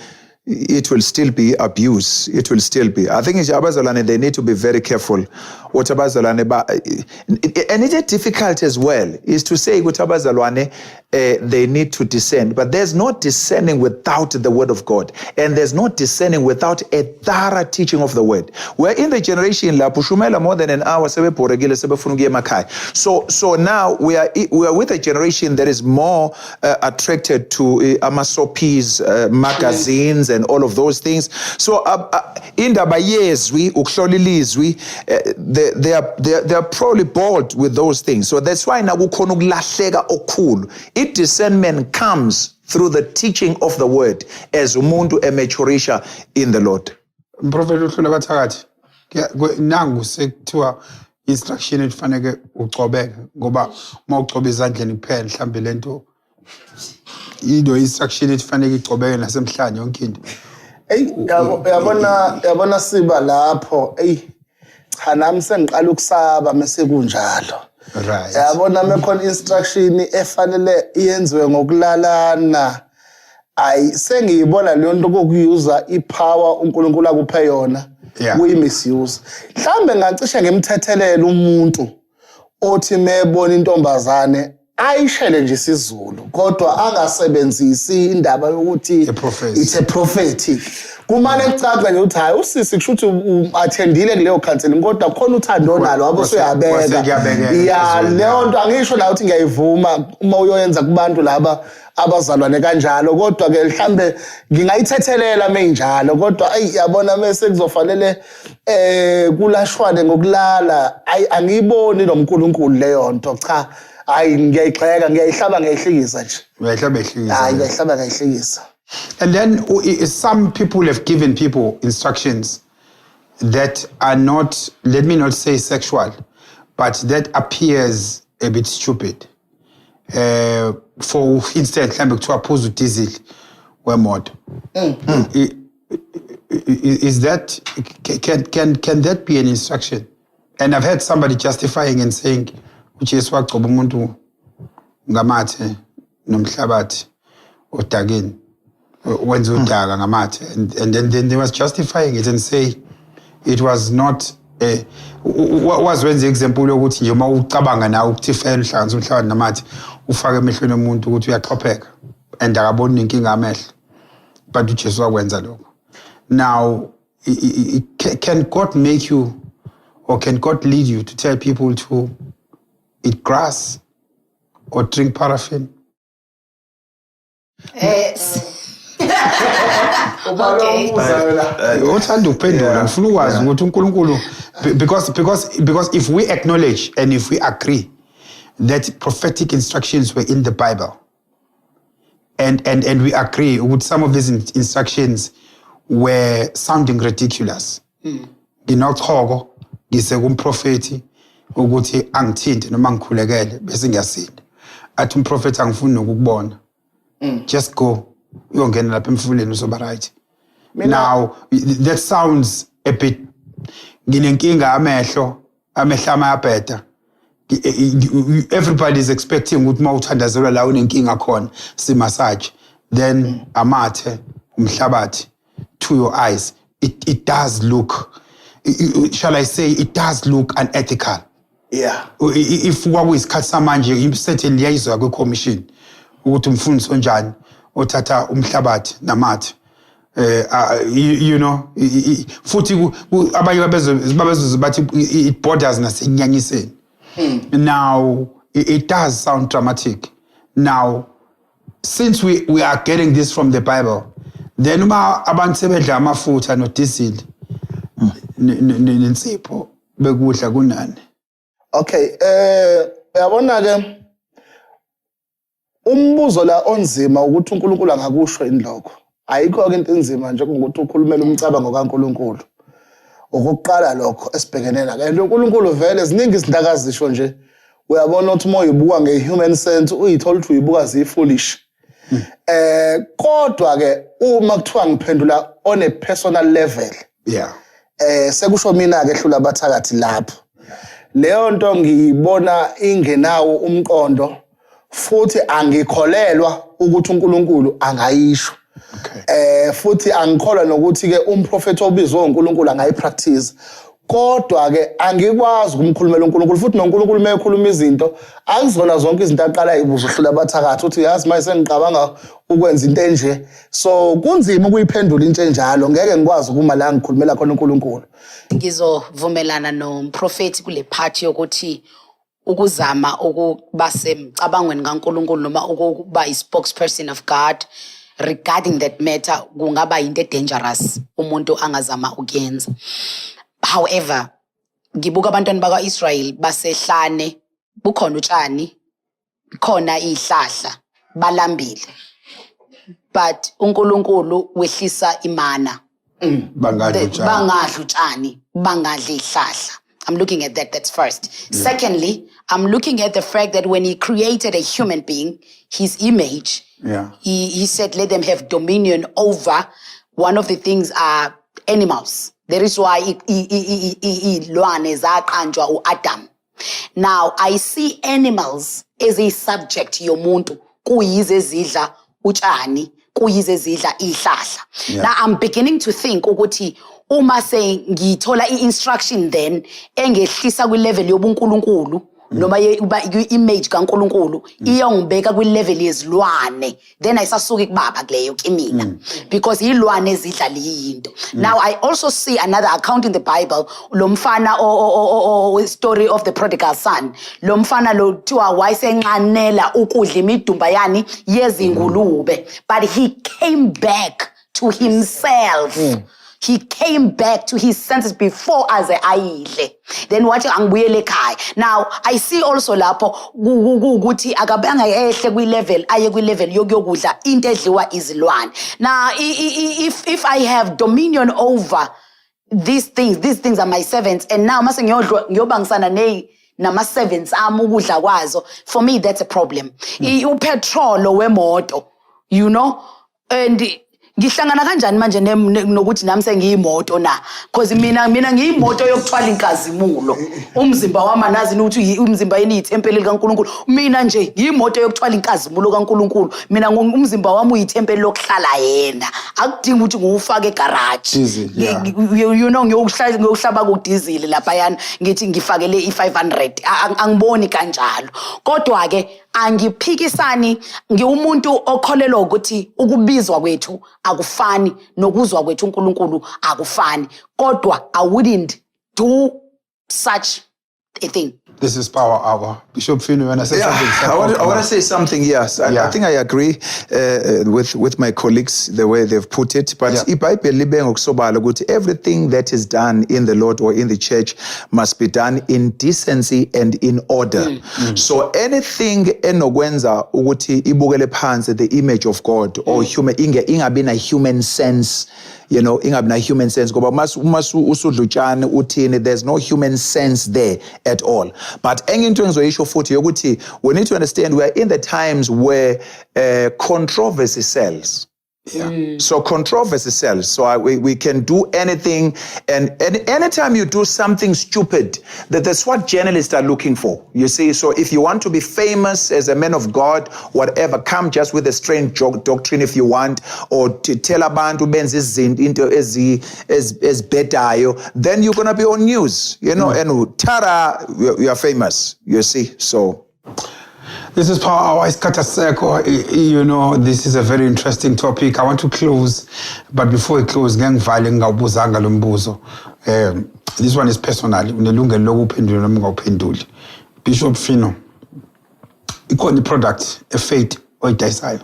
it will still be abuse. It will still be. I think abazalwane, they need to be very careful. What abazalwane and it is difficult as well is to say what abazalwane they need to discern, but there's no discerning without the word of God, and there's no discerning without a thorough teaching of the word. We're in the generation la pushumela more than an hour so now we are with a generation that is more attracted to amasopis, magazines and all of those things. So indaba yezwi ukuhlolilizwi they are probably bored with those things. So that's why nakukhona ukulahleka okukhulu. It discernment comes through the teaching of the word as umuntu ematurisha in the Lord. Prophet uhlula bathakathi nangu sekuthiwa instruction efanele ugcobeke ngoba uma ugcoba izandleni kuphela mhlambe lento into instruction efanele igcobeke nasemhlanje yonke into. Yabona siba lapho cha nami sengiqala ukusaba mase kunjalo. Right. Yabona mekhona instruction efanele iyenziwe ngokulalana. Sengiyibona le nto kokuyuza ipower uNkulunkulu akuphe yona kuyimisuse. Mhlambe ngacishe ngemthethelela umuntu othi mebona intombazane ayishele nje isizulu kodwa angasebenzisi indaba yokuthi it's a prophetic. Kumane kucaca nje uthi hayi usisi kusho ukuthi attendile kuleyo counseling kodwa khona uthando nalo wabo usuyabeka. Leyo nto angisho la ukuthi ngiyayivuma uma uyoyenza kubantu laba abazalwane kanjalo kodwa ke mhlambe ngingayithethelela menjalo kodwa yabona mase kuzofanele kulashwane ngokulala angiyiboni lo uNkulunkulu leyo nto cha ngiyayixheka ngiyayihlaba ngiyayihlekisa nje. Uyayihlaba ehlekisa. Ngiyayihlaba ngiyayihlekisa. And then some people have given people instructions that are not, let me not say sexual, but that appears a bit stupid. For instance, kuthiwa phuza udizili wemoto. Is that can that be an instruction? And I've heard somebody justifying and saying uJesu wagcoba umuntu ngamathe nomhlabathi odakeni wenza udaka ngamathe, and then they was justifying it and say it was not was wenza example yokuthi nje uma ucabanga nawe ukuthi fela uhlanganisa umhlabathi namathe ufake emehlweni omuntu ukuthi uyaqhopheka and akaboni inkinga amehlo, but uJesu wakwenza lokho. Now can God make you, or can God lead you to tell people to eat grass or drink paraffin? Okay. Othanda ukuphendula ngifuna ukwazi ukuthi uNkulunkulu because if we acknowledge and if we agree that prophetic instructions were in the Bible and we agree with some of these instructions were sounding ridiculous. Nginochoko ngise kumprofeti ukuthi angithinte noma ngikhulekele bese ngiyasinda. Athi umprofeti angifuni nokukubona. Just go. Uyongena lapha emfuleni uzoba right. Now that sounds a bit nginenkinga amehlo amabheda. Everybody is expecting ukuthi mawuthandazelwa la unenkinga khona si massage, then amathe umhlabathi to your eyes. It does look, shall I say, it does look unethical. Yeah. If kwakuyisikhathi samanje certainly yayizwa kwe commission ukuthi umfundisi onjani othatha umhlabathi namathe. You know, futhi abanye babezobathi it borders nasenyanyiseni. Now it does sound dramatic. Now since we are getting this from the Bible, then uma abantu sebedla amafutha no diesel nensipho bekudla kunani. Okay, uyabona ke umbuzo la onzima ukuthi uNkulunkulu angakusho indloko. Ayikho ke into enzima nje ukuthi ukhulumele umcabango kaNkulunkulu. Ukuqala lokho esibhekene la. Kanti uNkulunkulu vele ziningi izindakazisho nje. Uyabona ukuthi uma uyibuka ngehuman sense uyithola ukuthi uyibuka zifoolish. Kodwa ke uma kuthiwa ngiphendula on a personal level. Yeah. Sekusho mina ke hlula abathakathi lapho. Leyo nto ngiyibona ingenawo umqondo futhi angikholelwa ukuthi uNkulunkulu angayisho. Okay. Futhi angikholwa nokuthi ke umprofeti obizwe uNkulunkulu angayipractice. Kodwa ke angikwazi ukumkhulumela uNkulunkulu futhi noNkulunkulu mekhuluma izinto angizona zonke izinto aqala ibuzo hlula abathakathi uthi yazi manje sengiqabanga ukwenza into enje. So kunzima ukuyiphendula into enjalo, ngeke ngikwazi ukuma la ngikhulumela khona uNkulunkulu. Ngizovumelana nomprofeti kule part yokuthi ukuzama ukuba semcabangweni kaNkulunkulu noma ukuba i-spokesperson of God regarding that matter kungaba into dangerous umuntu angazama ukuyenza. However, ngibuka abantwana bakwa-Israel basehlane, bukhona utshani, khona ihlahla, balambile. But uNkulunkulu wehlisa imana. Bangadla utshani, bangadla ihlahla. I'm looking at that, that's first. Yeah. Secondly, I'm looking at the fact that when he created a human being, his image, he said, let them have dominion over. One of the things are animals. That is why Adam. Now, I see animals as a subject yomuntu. Kuyize zidla utshani, kuyize zidla ihlahla. Now, I'm beginning to think ukuthi uma ngithola i-instruction then engehlisa kwi-level yobuNkulunkulu noma i-image kaNkulunkulu iyongibeka kwi-level yezilwane, then ayisasuki kubaba kuleyo kimina because ilwane ezidla liyinto. Now I also see another account in the Bible, lo mfana story of the prodigal son. Lo mfana lo thiwa wayesenqanela ukudla imidumba yani yezingulube, but he came back to himself. He came back to his senses before aze ayidle. Then wathi angibuyele ekhaya. Now I see also lapho ukuthi akabanga ehle kwi-level aye kwi-level yokudla into edliwa izilwane. Now if I have dominion over these things are my servants, and now mase ngiyobangisana nama-servants ami ukudla kwazo, for me that's a problem. Upetrol wemoto, you know, and ngihlangana kanjani manje nokuthi nami sengiyimoto na, because mina ngiyimoto yokuthwala inkazimulo. Umzimba wami nazi ukuthi umzimba yini ithempeli likaNkulunkulu. Mina nje ngiyimoto yokuthwala inkazimulo kaNkulunkulu. Mina umzimba wami uyithempeli lokuhlala yena. Akudingi ukuthi ngiwufake egarage. You know ngiyokuhlaba ku diesel lapha yana ngithi ngifakele i500. Angiboni kanjalo. Kodwa ke angiphikisani, ngiwumuntu okholelwa ukuthi ukubizwa kwethu akufani nokuzwa kwethu uNkulunkulu akufani. Kodwa I wouldn't do such a thing. This is Power Hour. Bishop Fino, when I say something. I want to say something, yes. I think I agree with my colleagues, the way they've put it. But everything that is done in the Lord or in the church must be done in decency and in order. So anything enokwenza ukuthi ibukele phansi the image of God or human ingabi na human sense, you know, ingabi na human sense ngoba usudlutshane uthini, there's no human sense there at all. But enye into engizoyisho futhi yokuthi we need to understand we are in the times where controversy sells. So controversy sells. So we can do anything, and anytime you do something stupid, that's what journalists are looking for. You see, so if you want to be famous as a man of God, whatever, come just with a strange doctrine if you want, or to tell abantu benze izinto as bedayo, then you're gonna be on news, you know, and tada, you are famous. You see, so. This is Power Hour. It's Kataseko. You know, this is a very interesting topic. I want to close, but before we close, this one is personal. Bishop Fino, you call the product a faith or a desire?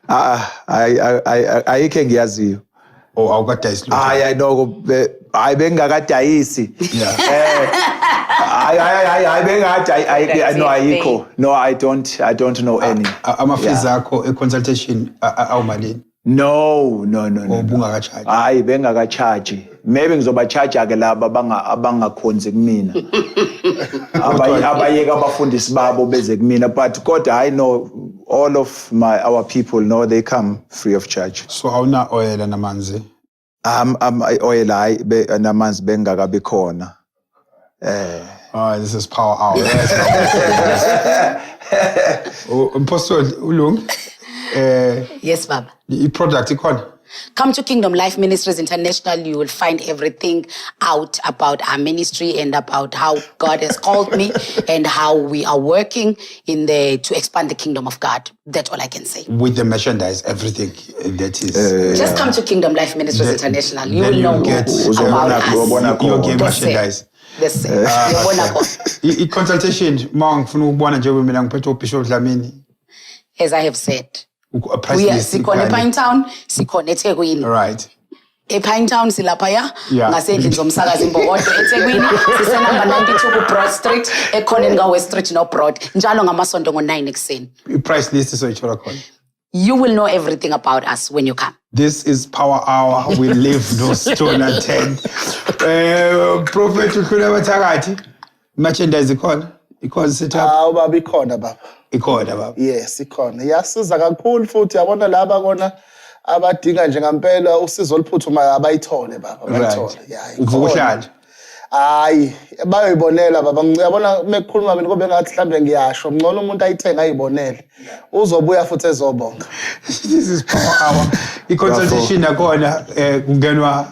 I can guess you. Oh, I got this. I know. I been got daisi. No, I don't know any. I'm a physical, a consultation, No. I benga charge. Maybe ngizoba charge ake laba abangakhonzi kumina. Abayeka abafundisi babo beze kumina, but God, I know all of our people know they come free of charge. So awuna oil namanzi. Oil namanzi bengakabi khona. This is Power Hour. Apostle Ulung. Yes, Baba. The product you call. Come to Kingdom Life Ministries International. You will find everything out about our ministry and about how God has called me and how we are working to expand the kingdom of God. That's all I can say. With the merchandise, everything that is. Just come to Kingdom Life Ministries International. You will know get about us. You get merchandise. That's it. Consultation, as I have said. We are sikhona ePine Town, sikhona eThekwini. Right. ePine Town silaphaya ngasendlini zomsakazi Imbokodo eThekwini, sisenumber 92 ku Broad Street, ekhoneni ka West Street no Broad. Njalo ngamasonto ngo9 ekseni. Price list is what you're calling. You will know everything about us when you come. This is Power Hour. We leave no stone unturned. Prophet ukhuluma bathakathi. Merchandise ikhona. Ikhona set up. Baba ikhona baba. Ikhona baba. Yes, ikhona. Yasiza kakhulu futhi yabona laba kona abadinga nje ngempela usizo oluphuthumayo abayithole baba, bayithole. Yeah. Uvukuhlala. Hayi, bayibonela baba. Ngiyabona mekukhuluma mina kube ngathi mhlambe ngiyasho. Ngcono umuntu ayithenga ayibonele. Uzobuya futhi ezobonga. This is Power Hour. I-consultation yakona kungenwa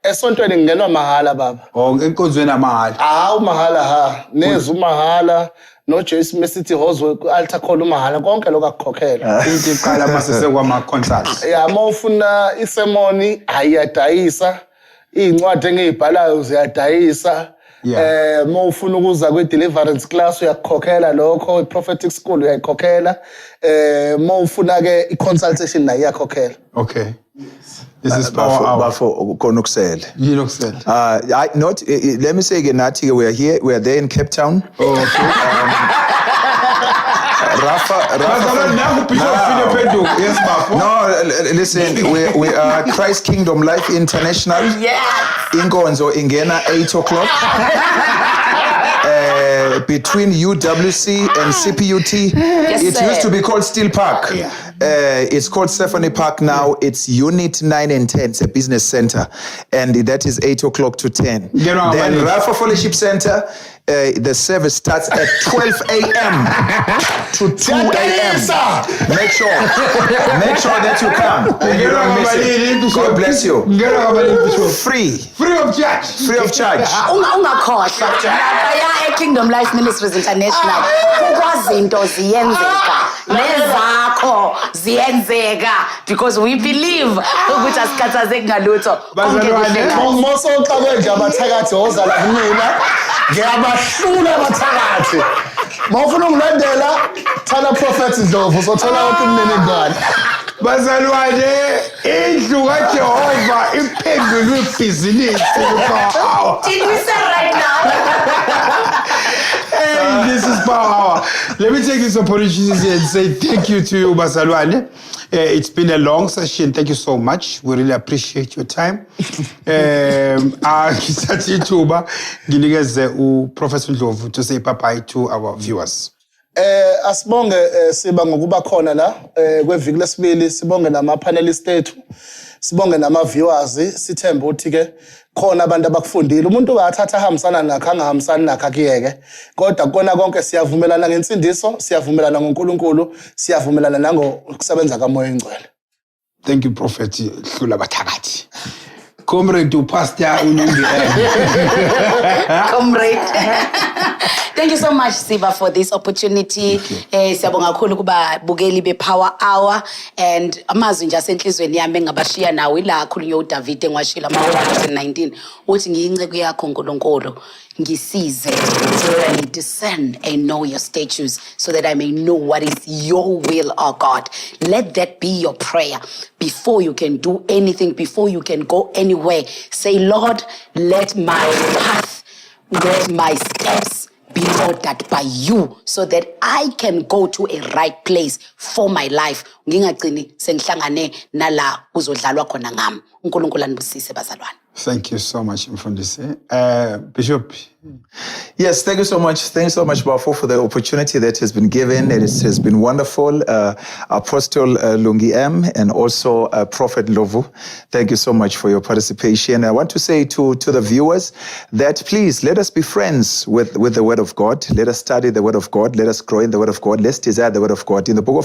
esontweni ngingenwa mahala baba. Oh, enkonzweni amahala. Umahala ha. Neza umahala. No Jason City Hoswe altar call umahala konke lokho akukhokhela. Into iqala masese kwama consults. Yeah, mawufuna isemoni ayadayisa. Incwadi engizibhalayo ziyadayisa. Mawufuna ukuza kwe deliverance class uyakhokhela lokho, prophetic school uyakhokhela. Mawufuna ke I consultation nayo iyakhokhela. Okay. This is Power Hour. Bafo konokusele. You look sad. Let me say again, Nati, we are there in Cape Town. Oh, okay. No, listen, we are Christ Kingdom Life International. Yeah. Ingonzo ingena 8 o'clock. Between UWC and CPUT. Yes, it used to be called Steel Park. Yeah. It's called Stephanie Park now. It's Unit 9 and 10. It's a business center. And that is 8 o'clock to 10. Then Rafa Fellowship Center, the service starts at 12 a.m. to 2 a.m. Make sure that you come. And you don't miss it. God bless you. Free of charge. Free of charge. Ungakhohlwa lapha Kingdom Life Ministries International ukwazinto ziyenzeka nezakho ziyenzeka because we believe ukuthi asikhathazeki ngalutho konke kuhle. Moso xa kwenje abathakathi ozala kumina Ngiyabahlula abathakathi. Mawufuna ungilandela Thala Prophet Ndlovu uzothola yonke imininingwane. Bazalwane, indlu kaJehova iphendulwe ibhizinisi Power. Did we say right now? Hey, this is Power Hour. Let me take this opportunity and say thank you to you, Bazalwane. It's been a long session. Thank you so much. We really appreciate your time. Ngisathi ithuba nginikeze uProfessor Ndlovu to say bye to our viewers. Asibonge siba ngokuba khona la kweviki lesibili sibonge nama panelists ethu sibonge nama viewers sithemba ukuthi ke khona abantu abakufundile umuntu uyathatha ahambisana nakho angahambisani nakho akuyeke kodwa kona konke siyavumelana ngensindiso siyavumelana ngoNkulunkulu siyavumelana nangokusebenza kaMoya Engcwele. Thank you Prophet Hlula Bathakathi. Comrade to Pastor Unungi. Comrade. Thank you so much, Siba, for this opportunity. Siyabonga kakhulu kuba bukeli be-Power Hour and amazwi nje asenhlizweni yami engabashiya nawo ila khulunywa uDavid engwashila ama-2019 uthi ngiyinceku yakho Nkulunkulu ngisize so that I may discern and know your statutes so that I may know what is your will, oh God. Let that be your prayer before you can do anything, before you can go anywhere. Say, Lord, let my path, let my steps be ordered by you so that I can go to a right place for my life. Ngingagcini sengihlangane nala kuzodlalwa khona ngami. uNkulunkulu anibusise bazalwane. Thank you so much, Mfundisi. Bishop. Yes, thank you so much. Thanks so much, Bafo, for the opportunity that has been given. It has been wonderful. Apostle Lungi M and also Prophet Ndlovu, thank you so much for your participation. I want to say to the viewers that please let us be friends with the Word of God. Let us study the Word of God. Let us grow in the Word of God. Let's desire the Word of God. In the book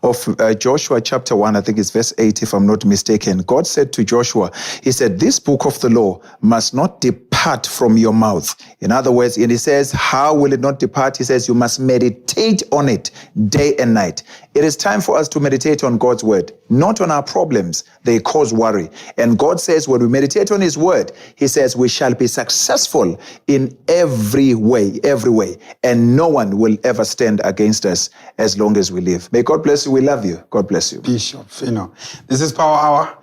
of Joshua chapter 1, I think it's verse 8, if I'm not mistaken, God said to Joshua, he said, this book of the law must not depart from your mouth. In other words, and he says, how will it not depart? He says, you must meditate on it day and night. It is time for us to meditate on God's word, not on our problems. They cause worry. And God says, when we meditate on his word, he says, we shall be successful in every way, and no one will ever stand against us as long as we live. May God bless you. We love you. God bless you. Bishop, this is Power Hour.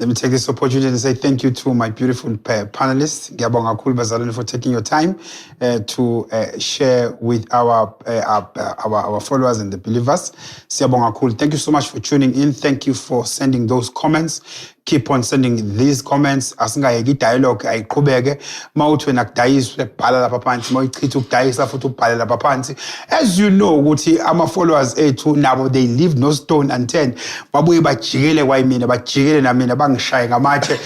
Let me take this opportunity and say thank you to my beautiful panelists. Ngiyabonga kakhulu bazalwane for taking your time to share with our followers and the believers. Siyabonga kakhulu. Thank you so much for tuning in. Thank you for sending those comments. Keep on sending these comments. Asingayeki dialogue ayiqhubeke. Mawuthi wena kudayiswe bhala lapha phansi, mayichitha ukudayisa futhi ubhale lapha phansi. As you know ukuthi ama followers ethu nabo they leave no stone unturned. Babuye bajikele kwayimina, bajikele namina bangishaye ngamatshe.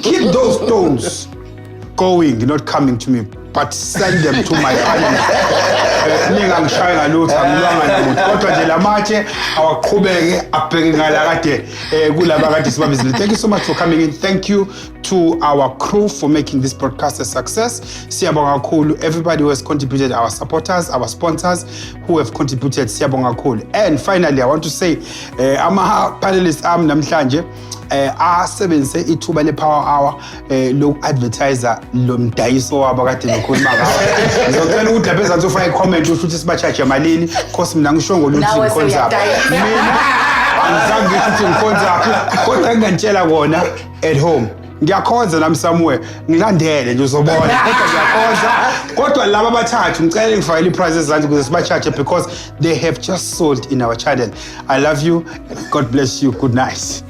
Keep those stones going, not coming to me, but send them to my panelists. Ningangishaye ngalutho angilwanga nalutho kodwa nje lamatshe awaqhubeke abheke ngalakade kulaba kade sibambizile. Thank you so much for coming in. Thank you to our crew for making this broadcast a success. Siyabonga kakhulu everybody who has contributed, our supporters, our sponsors who have contributed. Siyabonga kakhulu. And finally I want to say ama panelists namhlanje asebenzise ithuba le-Power Hour loku-advertiser lo mdayiso wabo kade ngikhuluma ngawo. Ngizocela ukuthi lapha ezansi ufake i-comment usho ukuthi siba-charge malini because mina ngisho ngoluthi ngikhonzaphi. Mina angizange ngisho ukuthi ngikhonzaphi kodwa ngingantshela kona at home. Ngiyakhonza nami somewhere ngilandele nje uzobona kodwa ngiyakhonza kodwa laba abathathu ngicela ngifakele i-prices zanje ukuze siba-charge because they have just sold in our channel. I love you and God bless you. Good night.